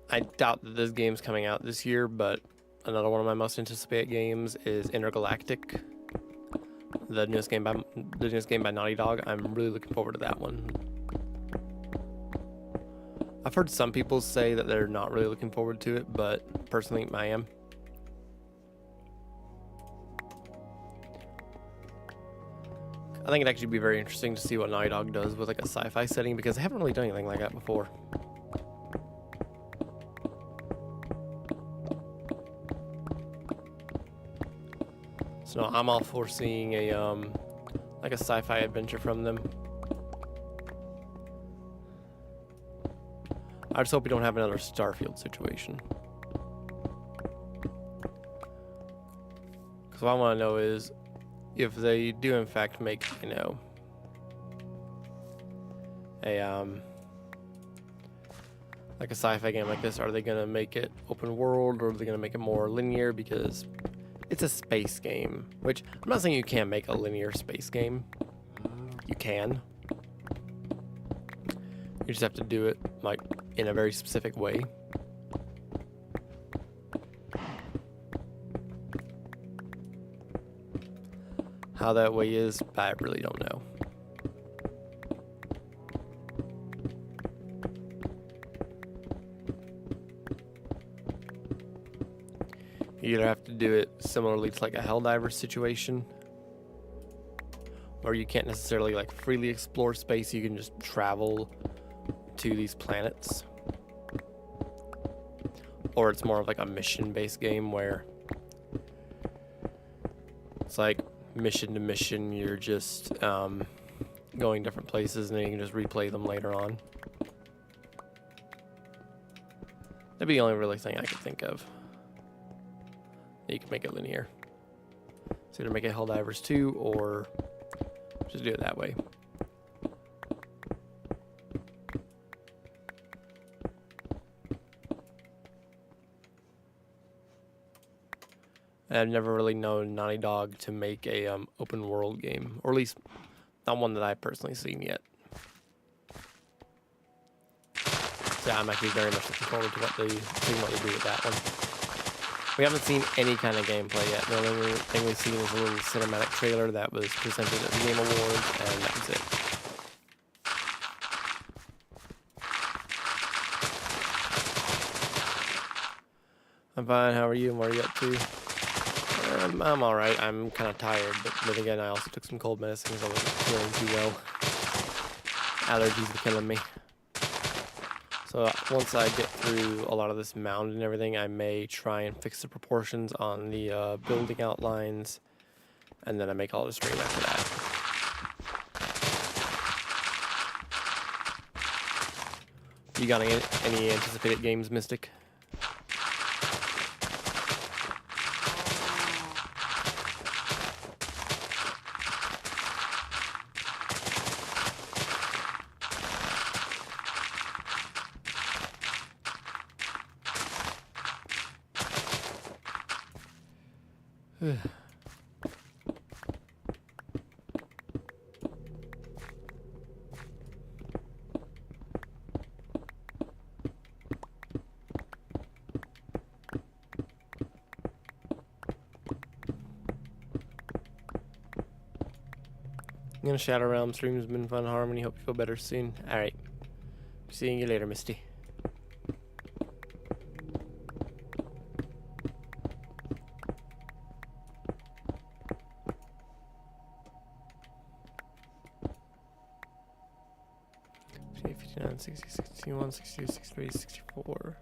Speaker 1: that this game's coming out this year, but another one of my most anticipated games is Intergalactic. The newest game by Naughty Dog. I'm really looking forward to that one. I've heard some people say that they're not really looking forward to it, but personally I am. I think it'd actually be very interesting to see what Naughty Dog does with like a sci-fi setting, because they haven't really done anything like that before. So no, I'm all for seeing a like a sci-fi adventure from them. I just hope we don't have another Starfield situation. Because what I want to know is if they do in fact make, you know, a like a sci-fi game like this, are they gonna make it open world, or are they gonna make it more linear? Because it's a space game, which I'm not saying you can't make a linear space game. You can. You just have to do it like in a very specific way. How that way is, I really don't know. You either have to do it similarly to like a Helldivers situation, where you can't necessarily like freely explore space, you can just travel to these planets. Or it's more of like a mission-based game where it's like mission to mission, you're just going different places and then you can just replay them later on. That'd be the only really thing I could think of. You can make it linear. So either make it Helldivers 2 or just do it that way. I've never really known Naughty Dog to make a open world game, or at least not one that I've personally seen yet. So I'm actually very much looking forward to what they do with that one. We haven't seen any kind of gameplay yet. The only thing we've seen is a little cinematic trailer that was presented at the Game Awards, and that was it. I'm fine. How are you? And what are you up to? I'm alright. I'm kind of tired, but then again, I also took some cold medicine because I wasn't feeling too well. Allergies were killing me. So once I get through a lot of this mound and everything, I may try and fix the proportions on the building outlines, and then I make all the stream after that. You got any anticipated games, Mystic? Shadow Realm stream's been fun, Harmony. Hope you feel better soon. Alright. Seeing you later, Misty. Okay, 59, 60, 61, 62, 63, 64.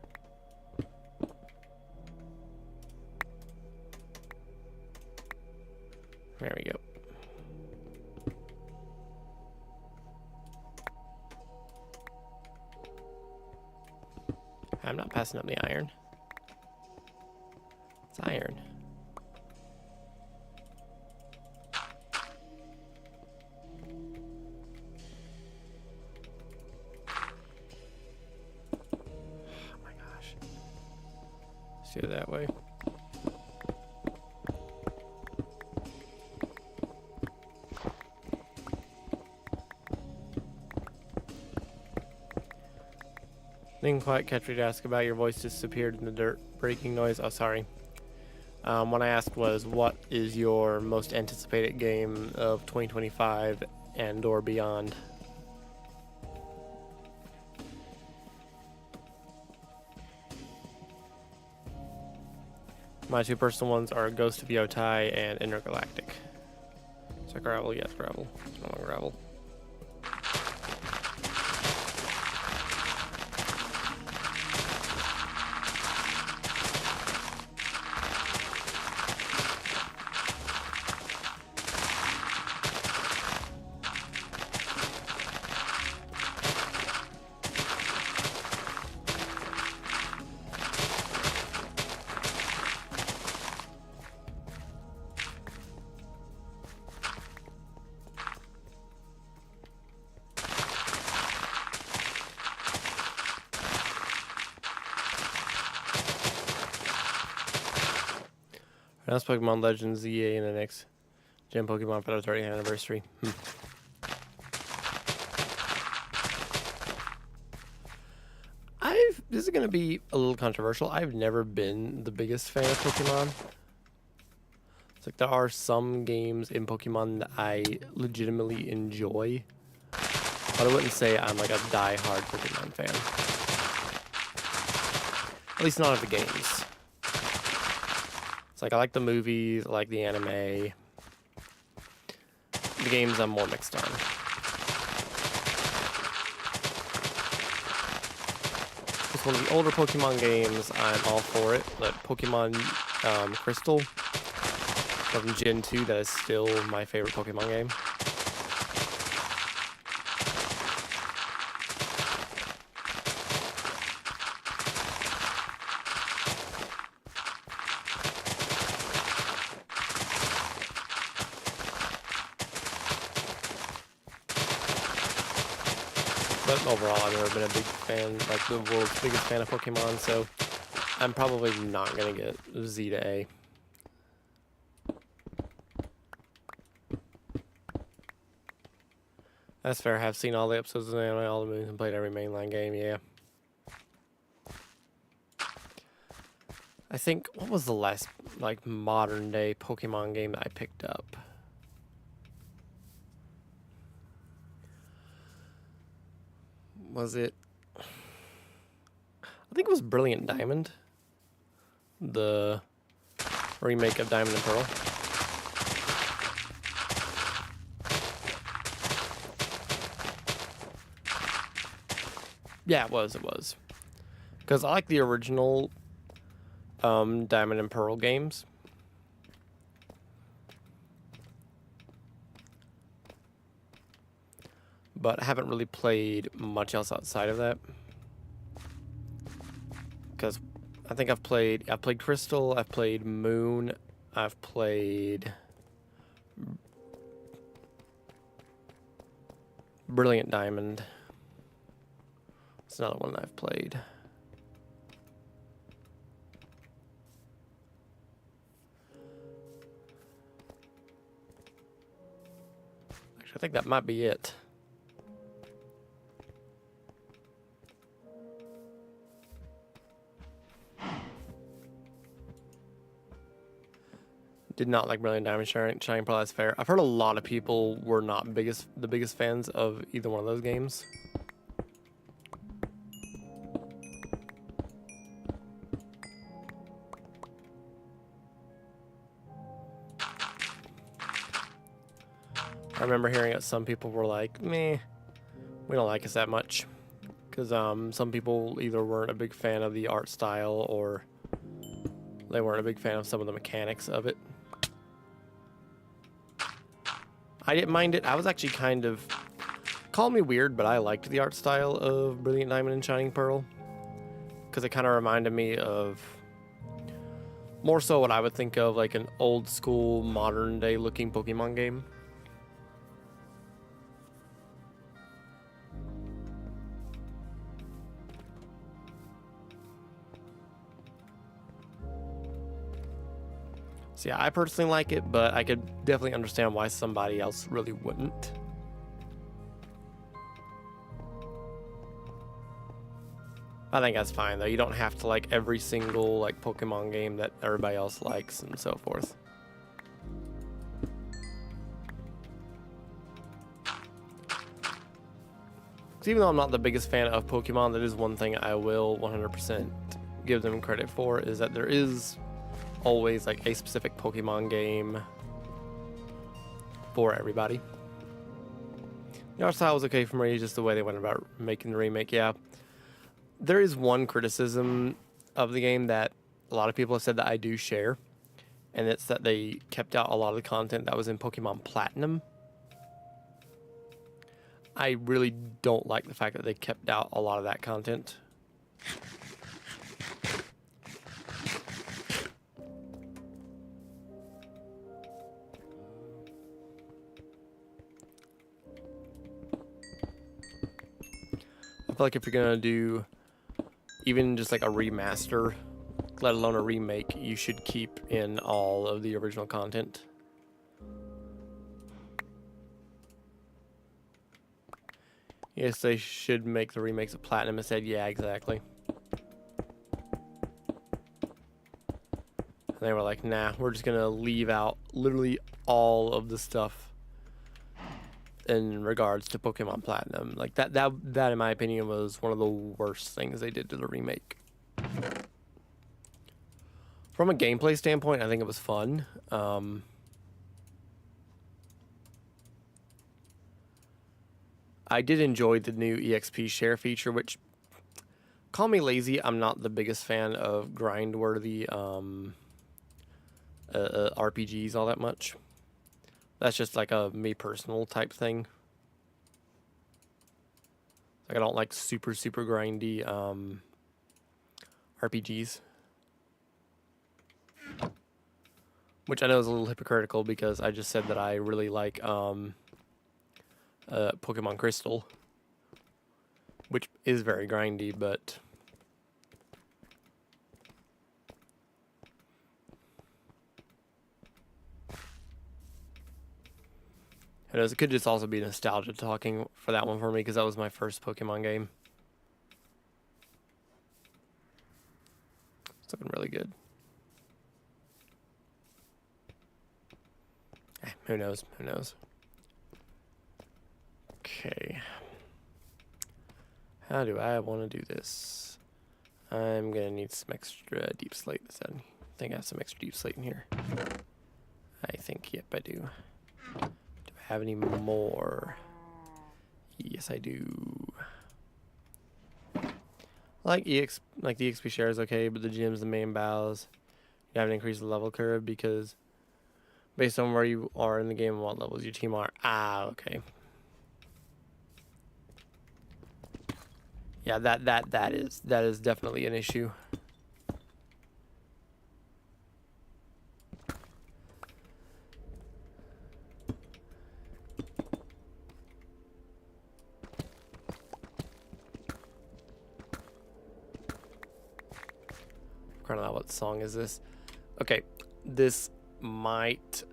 Speaker 1: There we go. I'm not passing up the iron. It's iron. Oh my gosh. Let's do it that way. Didn't quite catch what you asked about. Your voice disappeared in the dirt breaking noise. Oh, sorry. What I asked was, what is your most anticipated game of 2025 and or beyond? My two personal ones are Ghost of Yotai and Intergalactic. So gravel, yes, gravel. I want gravel. Announced Pokemon Legends ZA in the next Gen Pokemon for their 30th anniversary. This is gonna be a little controversial. I've never been the biggest fan of Pokemon. It's like there are some games in Pokemon that I legitimately enjoy, but I wouldn't say I'm like a die-hard Pokemon fan. At least not of the games. It's like I like the movies, I like the anime. The games I'm more mixed on. It's one of the older Pokemon games, I'm all for it. But Pokemon Crystal from Gen 2, that is still my favorite Pokemon game. But overall, I've never been a big fan, like the world's biggest fan of Pokemon, so I'm probably not going to get Z to A. That's fair. I've seen all the episodes of the anime, all the movies, and played every mainline game, yeah. I think, what was the last, like, modern day Pokemon game that I picked up? Was it? I think it was Brilliant Diamond. The remake of Diamond and Pearl. Yeah, it was. Because I like the original Diamond and Pearl games. But I haven't really played much else outside of that. Because I think I've played Crystal, I've played Moon, I've played Brilliant Diamond. It's another one that I've played. I think that might be it. Did not like Brilliant Diamond Shining Pearl, that's fair. I've heard a lot of people were not the biggest fans of either one of those games. I remember hearing that some people were like, meh, we don't like us that much. Because some people either weren't a big fan of the art style or they weren't a big fan of some of the mechanics of it. I didn't mind it. I was actually kind of, call me weird, but I liked the art style of Brilliant Diamond and Shining Pearl. Because it kind of reminded me of more so what I would think of like an old school, modern day looking Pokemon game. So yeah, I personally like it, but I could definitely understand why somebody else really wouldn't. I think that's fine though. You don't have to like every single like Pokemon game that everybody else likes and so forth. Even though I'm not the biggest fan of Pokemon, that is one thing I will 100% give them credit for, is that there is always like a specific Pokemon game for everybody. The art style was okay for me, just the way they went about making the remake. Yeah, there is one criticism of the game that a lot of people have said that I do share, and it's that they kept out a lot of the content that was in Pokemon Platinum. I really don't like the fact that they kept out a lot of that content. I feel like if you're gonna do even just like a remaster, let alone a remake, you should keep in all of the original content. Yes, they should make the remakes of Platinum. I said, yeah, exactly. And they were like, nah, we're just gonna leave out literally all of the stuff in regards to Pokemon Platinum. Like that in my opinion was one of the worst things they did to the remake. From a gameplay standpoint, I think it was fun. I did enjoy the new EXP share feature, which, call me lazy, I'm not the biggest fan of grind-worthy RPGs all that much. That's just like a me personal type thing. Like I don't like super grindy RPGs. Which I know is a little hypocritical because I just said that I really like Pokemon Crystal, which is very grindy, but it could just also be nostalgia talking for that one for me because that was my first Pokemon game. It's looking really good. Who knows? Who knows? Okay. How do I want to do this? I'm gonna need some extra deep slate. I think I have some extra deep slate in here. I think, yep, I do. Do I have any more? Yes, I do. Like the XP share is okay, but the gyms, the main battles, you have to increase the level curve because based on where you are in the game and what levels your team are. Ah, okay. Yeah, that is definitely an issue. I don't know what song is this. Okay, this might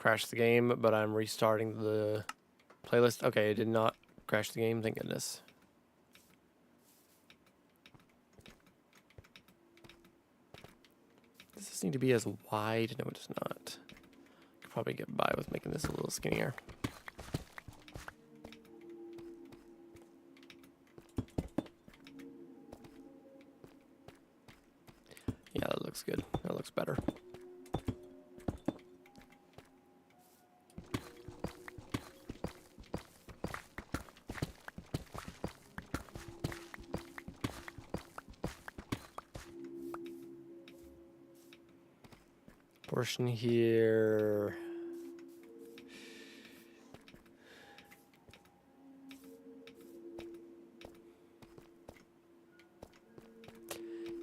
Speaker 1: crashed the game, but I'm restarting the playlist. Okay, it did not crash the game, thank goodness. Does this need to be as wide? No, it does not. Could probably get by with making this a little skinnier. Yeah, that looks good. That looks better. Portion here.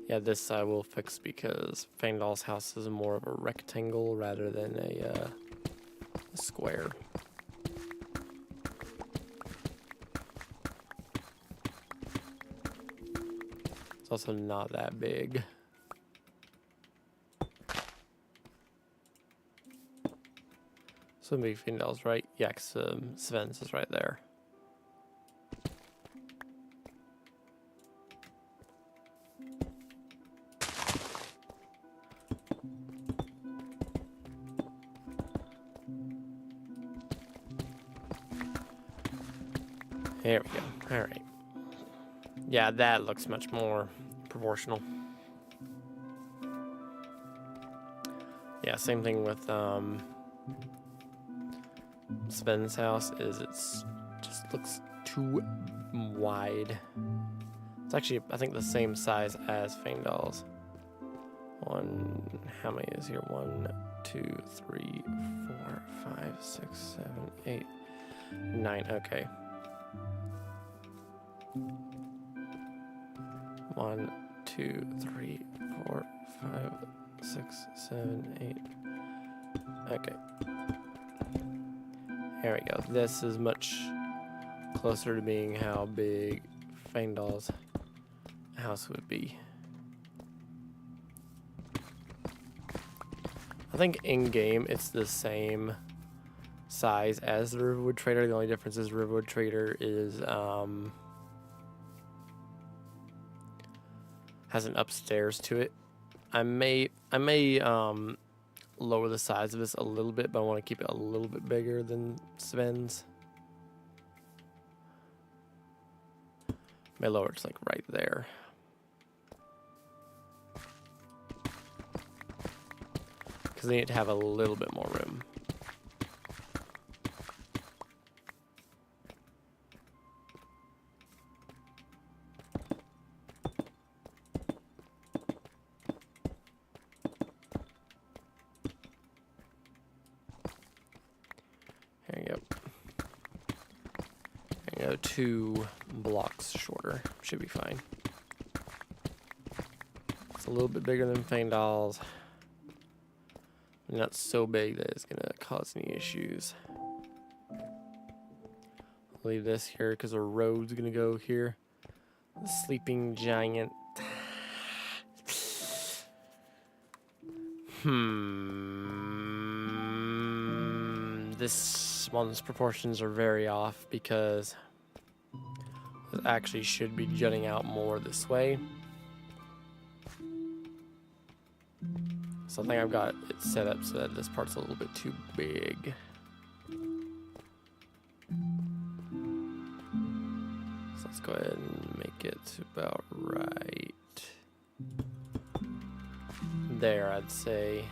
Speaker 1: Yeah, this I will fix because Fangdal's house is more of a rectangle rather than a square. It's also not that big. So maybe Fangdal's right. Yeah, because Sven's is right there. There we go. All right. Yeah, that looks much more proportional. Yeah, same thing with Sven's house. Is just looks too wide. It's actually, I think, the same size as Fangdal's. How many is here? 1, 2, 3, 4, 5, 6, 7, 8, 9. Okay. 1, 2, 3, 4, 5, 6, 7, 8. Okay. There we go. This is much closer to being how big Fangdal's house would be. I think in-game it's the same size as the Riverwood Trader. The only difference is Riverwood Trader is has an upstairs to it. I may lower the size of this a little bit, but I want to keep it a little bit bigger than Sven's. May lower it to like right there. Because they need to have a little bit more room. There you go. There you go, 2 blocks shorter. Should be fine. It's a little bit bigger than Fangdal's. Not so big that it's gonna cause any issues. I'll leave this here because the road's gonna go here. The sleeping giant. This one's proportions are very off because it actually should be jutting out more this way. So I think I've got it set up so that this part's a little bit too big. So let's go ahead and make it about right there, I'd say.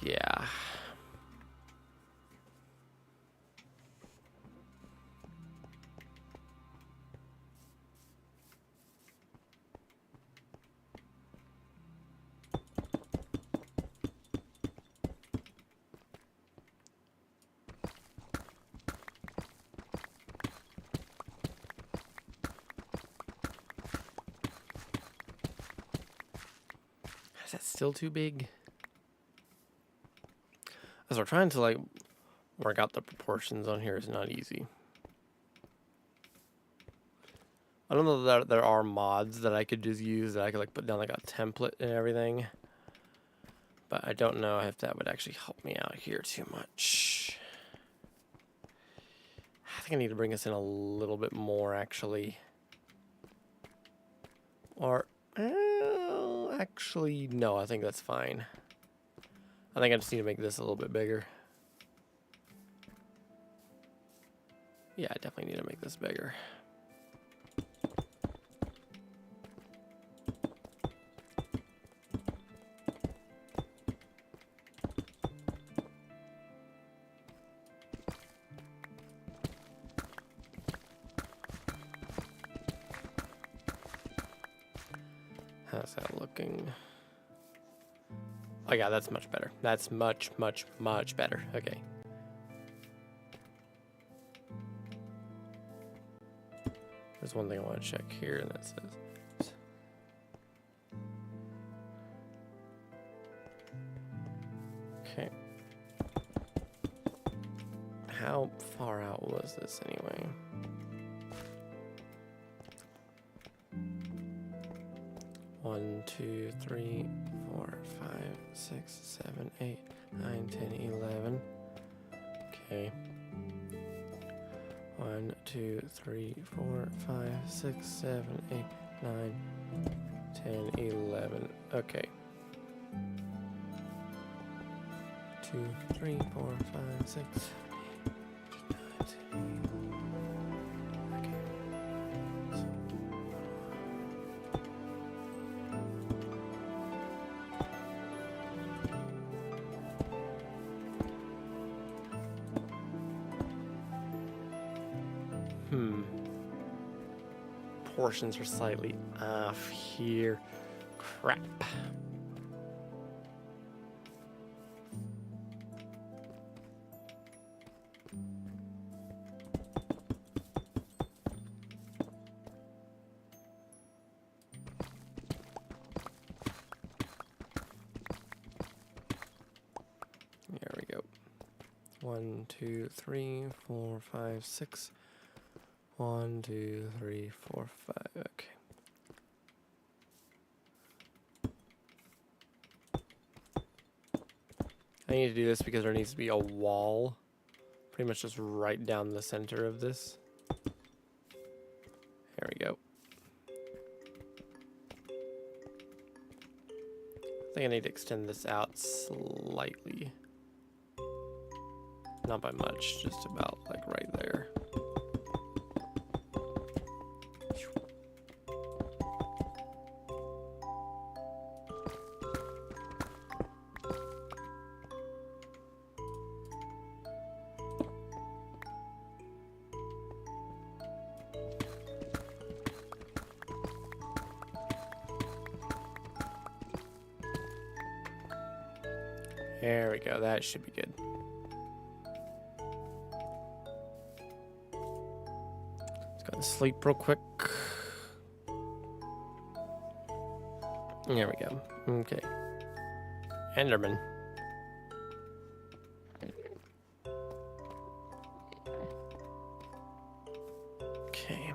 Speaker 1: Yeah. Is that still too big? As we're trying to like work out the proportions on here is not easy. I don't know that there are mods that I could just use that I could like put down like a template and everything. But I don't know if that would actually help me out here too much. I think I need to bring us in a little bit more actually. Or, actually, no, I think that's fine. I think I just need to make this a little bit bigger. Yeah, I definitely need to make this bigger. How's that looking? Oh yeah, that's much better. That's much, much, much better. Okay. There's one thing I want to check here, and that says... Okay. How far out was this anyway? One, 2, 3, 4, 5, 6, 7, 8, 9, 10, 11. Okay. 1, 2, 3, 4, 5, 6, 7, 8, 9, 10, 11. Okay. 2, 3, 4, 5, 6, 8, 9, 10. Okay. Portions are slightly off here. Crap. There we go. 1, 2, 3, 4, 5, 6. 1, 2, 3, 4, 5. Okay. I need to do this because there needs to be a wall pretty much just right down the center of this. There we go. I think I need to extend this out slightly. Not by much, just about like right there. There we go, that should be good. Let's go to sleep real quick. There we go. Okay. Enderman. Okay.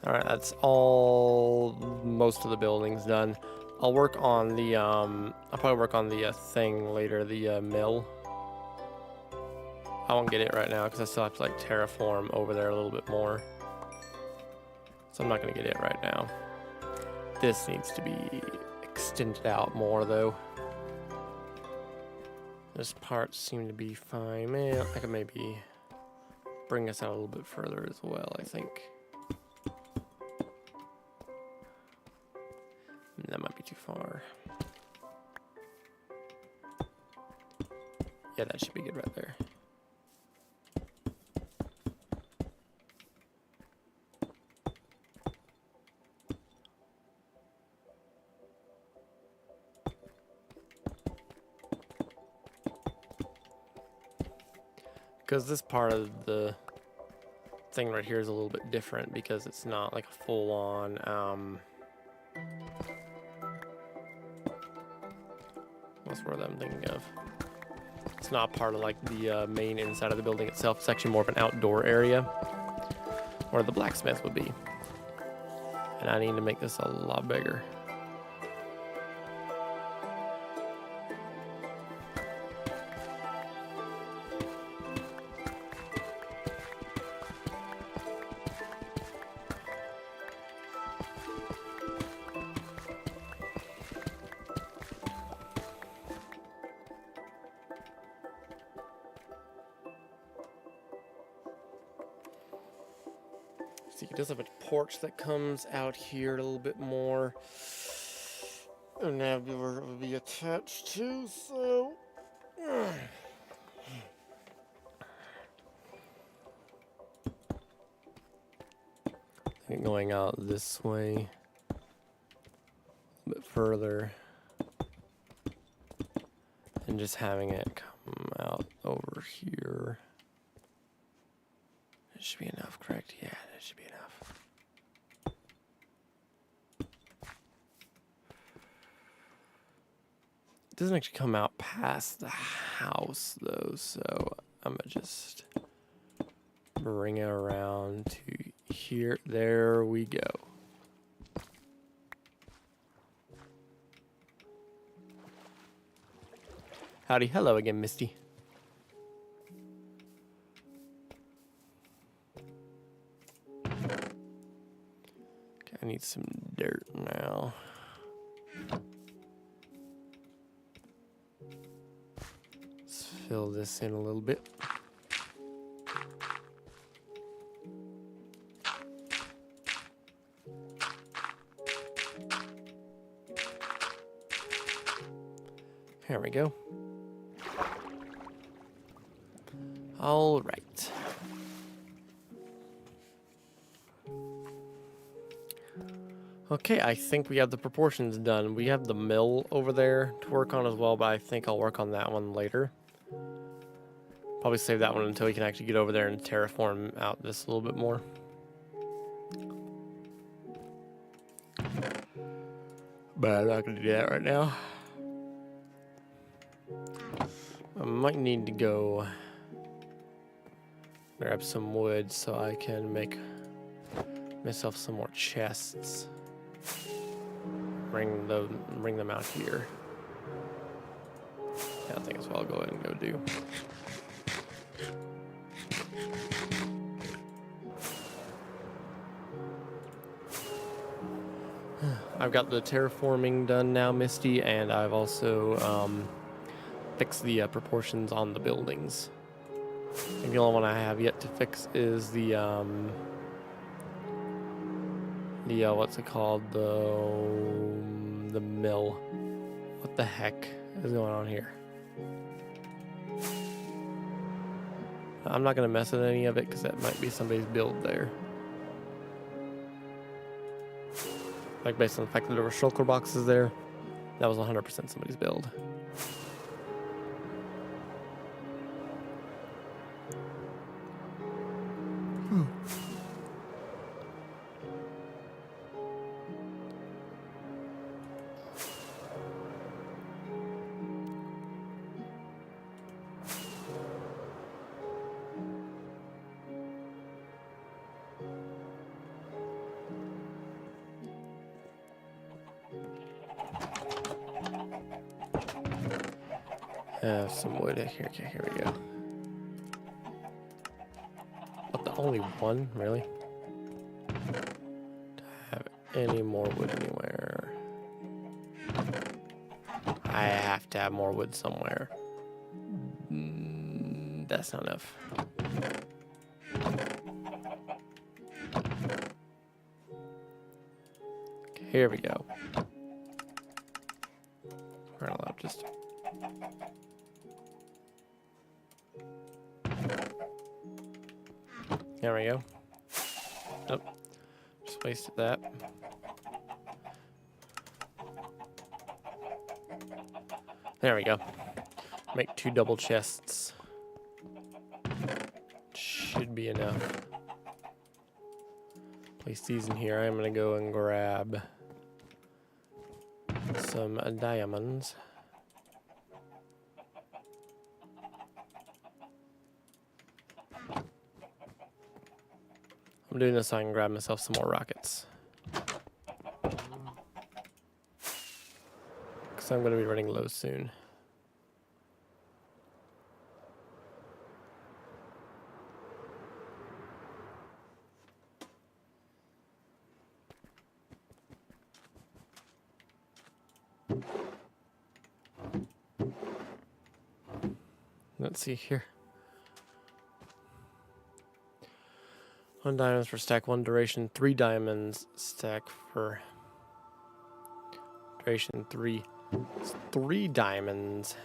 Speaker 1: Alright, that's all, most of the buildings done. I'll work on the, I'll probably work on the thing later, the mill. I won't get it right now because I still have to like terraform over there a little bit more. So I'm not going to get it right now. This needs to be extended out more though. This part seemed to be fine. Man, I could maybe bring us out a little bit further as well, I think. That might be too far. Yeah, that should be good right there. Because this part of the thing right here is a little bit different because it's not like a full-on, what's the word I'm thinking of? It's not part of like the main inside of the building itself. It's actually more of an outdoor area. where the blacksmith would be. And I need to make this a lot bigger. See, he does have a porch that comes out here a little bit more. And now where it will be attached to, so. I think going out this way a bit further and just having it come out over here. It should be enough, correct? Yeah, that should be enough. It doesn't actually come out past the house though, so I'm gonna just bring it around to here. There we go. Howdy, hello again, Misty. Okay, I need some dirt now. Let's fill this in a little bit. There we go. All right. Okay, I think we have the proportions done. We have the mill over there to work on as well, but I think I'll work on that one later. Probably save that one until we can actually get over there and terraform out this a little bit more. But I'm not going to do that right now. I might need to go grab some wood so I can make myself some more chests. Bring them out here. Yeah, I think that's what I'll go ahead and go do. I've got the terraforming done now, Misty, and I've also fixed the proportions on the buildings. And the only one I have yet to fix is the what's it called? The mill. What the heck is going on here? I'm not gonna mess with any of it because that might be somebody's build there. Like based on the fact that there were shulker boxes there, that was 100% somebody's build. Some wood here. Okay, here we go. But the only one, really? To have any more wood anywhere? I have to have more wood somewhere. That's not enough. Okay, here we go. We're gonna allow just. There we go. Nope. Just wasted that. There we go. Make 2 double chests. Should be enough. Place these in here. I'm gonna go and grab some diamonds. I'm doing this so I can grab myself some more rockets. Because I'm going to be running low soon. Let's see here. 1 diamonds for stack 1 duration, 3 diamonds stack for duration 3. It's 3 diamonds.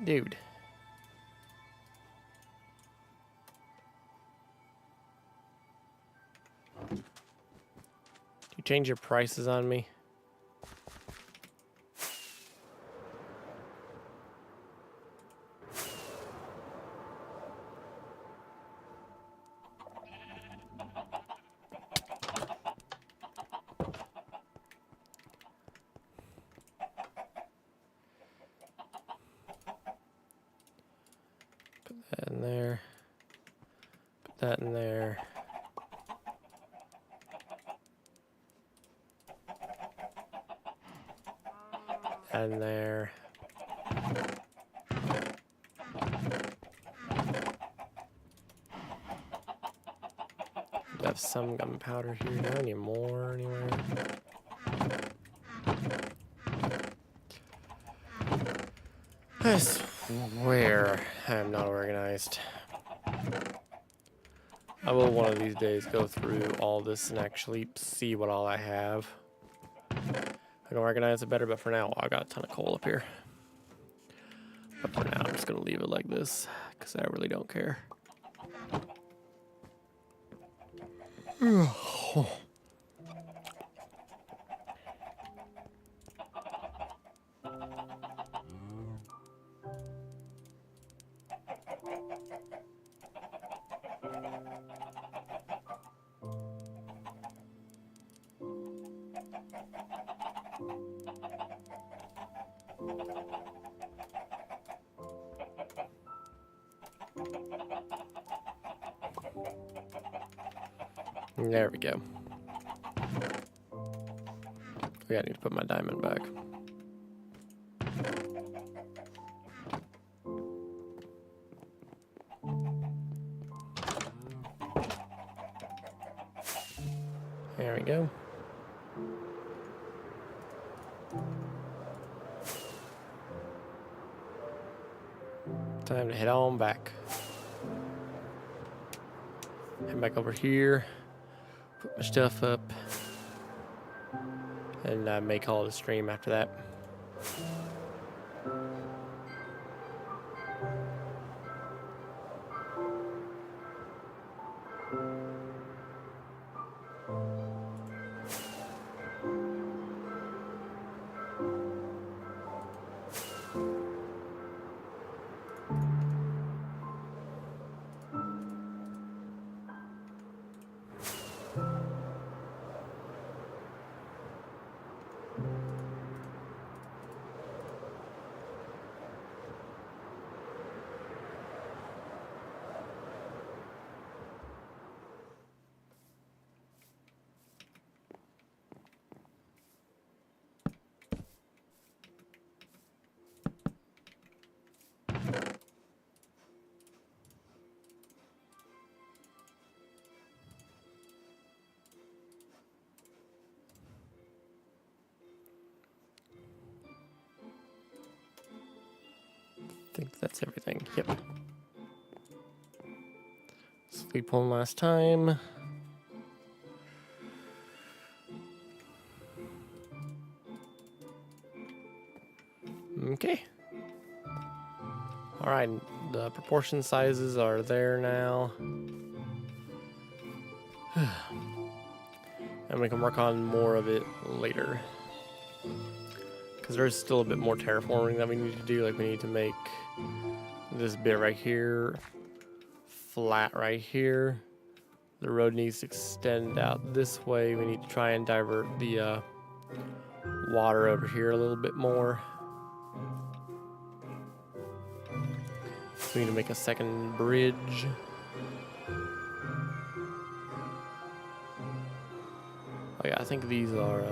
Speaker 1: Dude. You change your prices on me? Put that in there. Put that in there. And there. Have some gunpowder here. Do I need more anywhere? I swear I am not organized. I will one of these days go through all this and actually see what all I have. I can organize it better, but for now, I got a ton of coal up here. But for now, I'm just going to leave it like this, because I really don't care. There we go. Okay, I need to put my diamond back. There we go. Time to head on back. Head back over here. Put my stuff up. And I may call it a stream after that. I think that's everything. Yep. Sleep one last time. Okay. Alright, the proportion sizes are there now. And we can work on more of it later. Because there's still a bit more terraforming that we need to do. Like, we need to make this bit right here flat right here. The road needs to extend out this way. We need to try and divert the water over here a little bit more. we need to make a second bridge. Oh yeah, I think these are,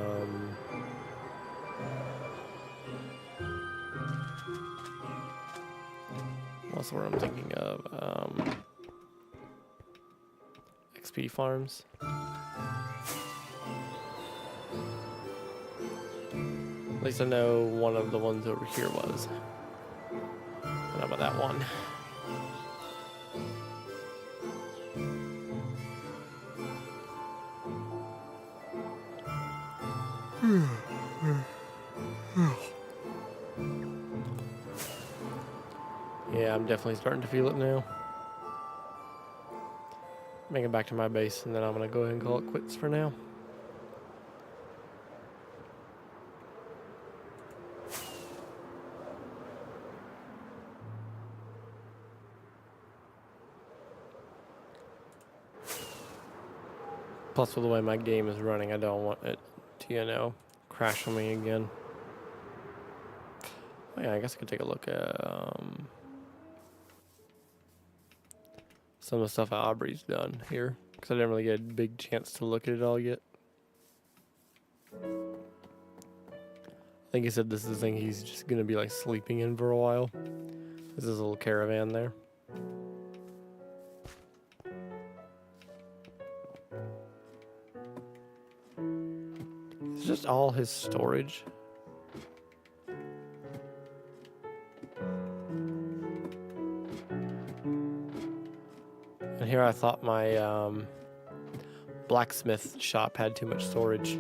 Speaker 1: what's the word I'm thinking of? XP farms. At least I know one of the ones over here was. How about that one? Yeah, I'm definitely starting to feel it now. Make it back to my base, and then I'm gonna go ahead and call it quits for now. Plus, with the way my game is running, I don't want it to, you know, crash on me again. Oh, yeah, I guess I could take a look at some of the stuff Aubrey's done here, because I didn't really get a big chance to look at it all yet. I think he said this is the thing he's just going to be like sleeping in for a while. This is a little caravan there. It's just all his storage. And here I thought my blacksmith shop had too much storage.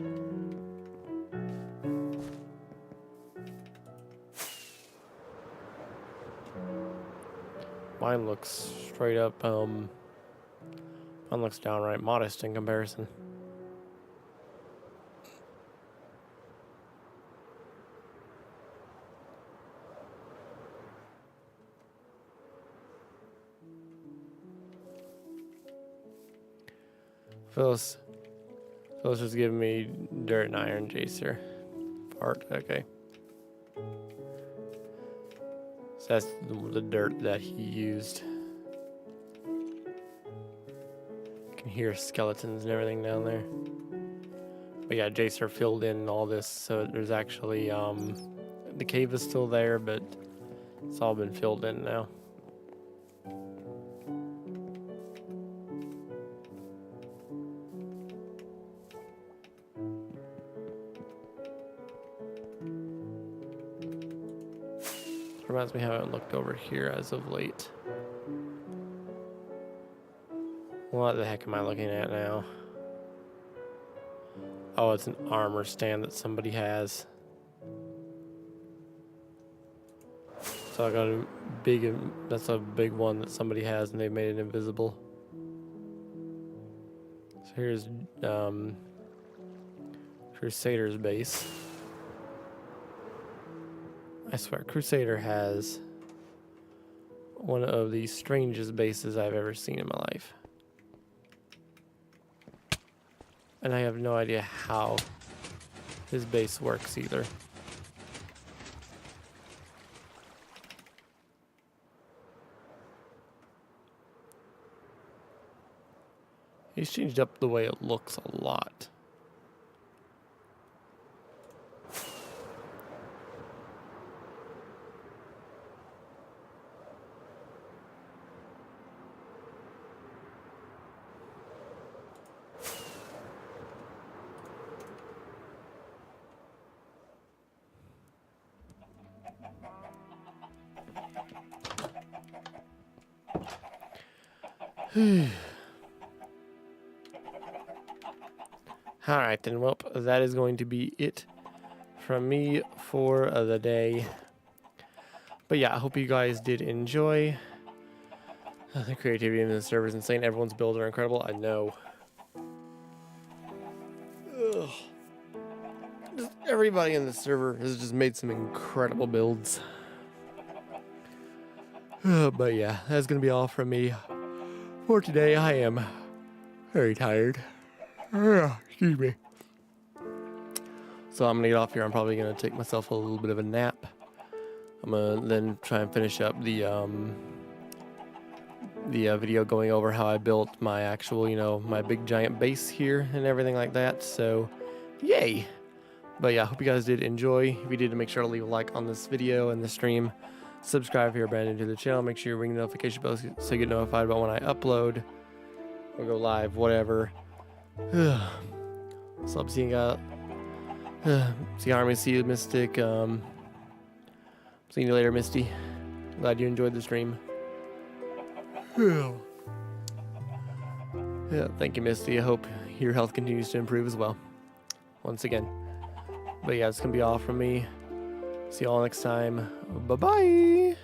Speaker 1: Mine looks straight up, mine looks downright modest in comparison. Phyllis was giving me dirt and iron, Jacer. Part, okay. So that's the dirt that he used. You can hear skeletons and everything down there. But yeah, Jacer filled in all this, so there's actually, the cave is still there, but it's all been filled in now. Reminds me how I haven't looked over here as of late. What the heck am I looking at now? Oh, it's an armor stand that somebody has. So I got a big, that's a big one that somebody has and they made it invisible. So here's Crusader's base. I swear, Crusader has one of the strangest bases I've ever seen in my life. And I have no idea how his base works either. He's changed up the way it looks a lot. Alright then, well, that is going to be it from me for the day. But yeah, I hope you guys did enjoy. The creativity in the server is insane. Everyone's builds are incredible, I know. Ugh. Just everybody in the server has just made some incredible builds. But yeah, that's going to be all from me for today. I am very tired. Excuse me. So I'm going to get off here. I'm probably going to take myself a little bit of a nap. I'm going to then try and finish up the the video going over how I built my actual, my big giant base here and everything like that. So, yay! But yeah, I hope you guys did enjoy. If you did, make sure to leave a like on this video and the stream. Subscribe if you're brand new to the channel. Make sure you ring the notification bell so you get notified about when I upload or go live, whatever. So I'll be seeing you see Harmony, see you, Mystic. See you later, Misty. Glad you enjoyed the stream. Yeah, thank you, Misty. I hope your health continues to improve as well. Once again. But yeah, it's gonna be all from me. See you all next time. Bye-bye.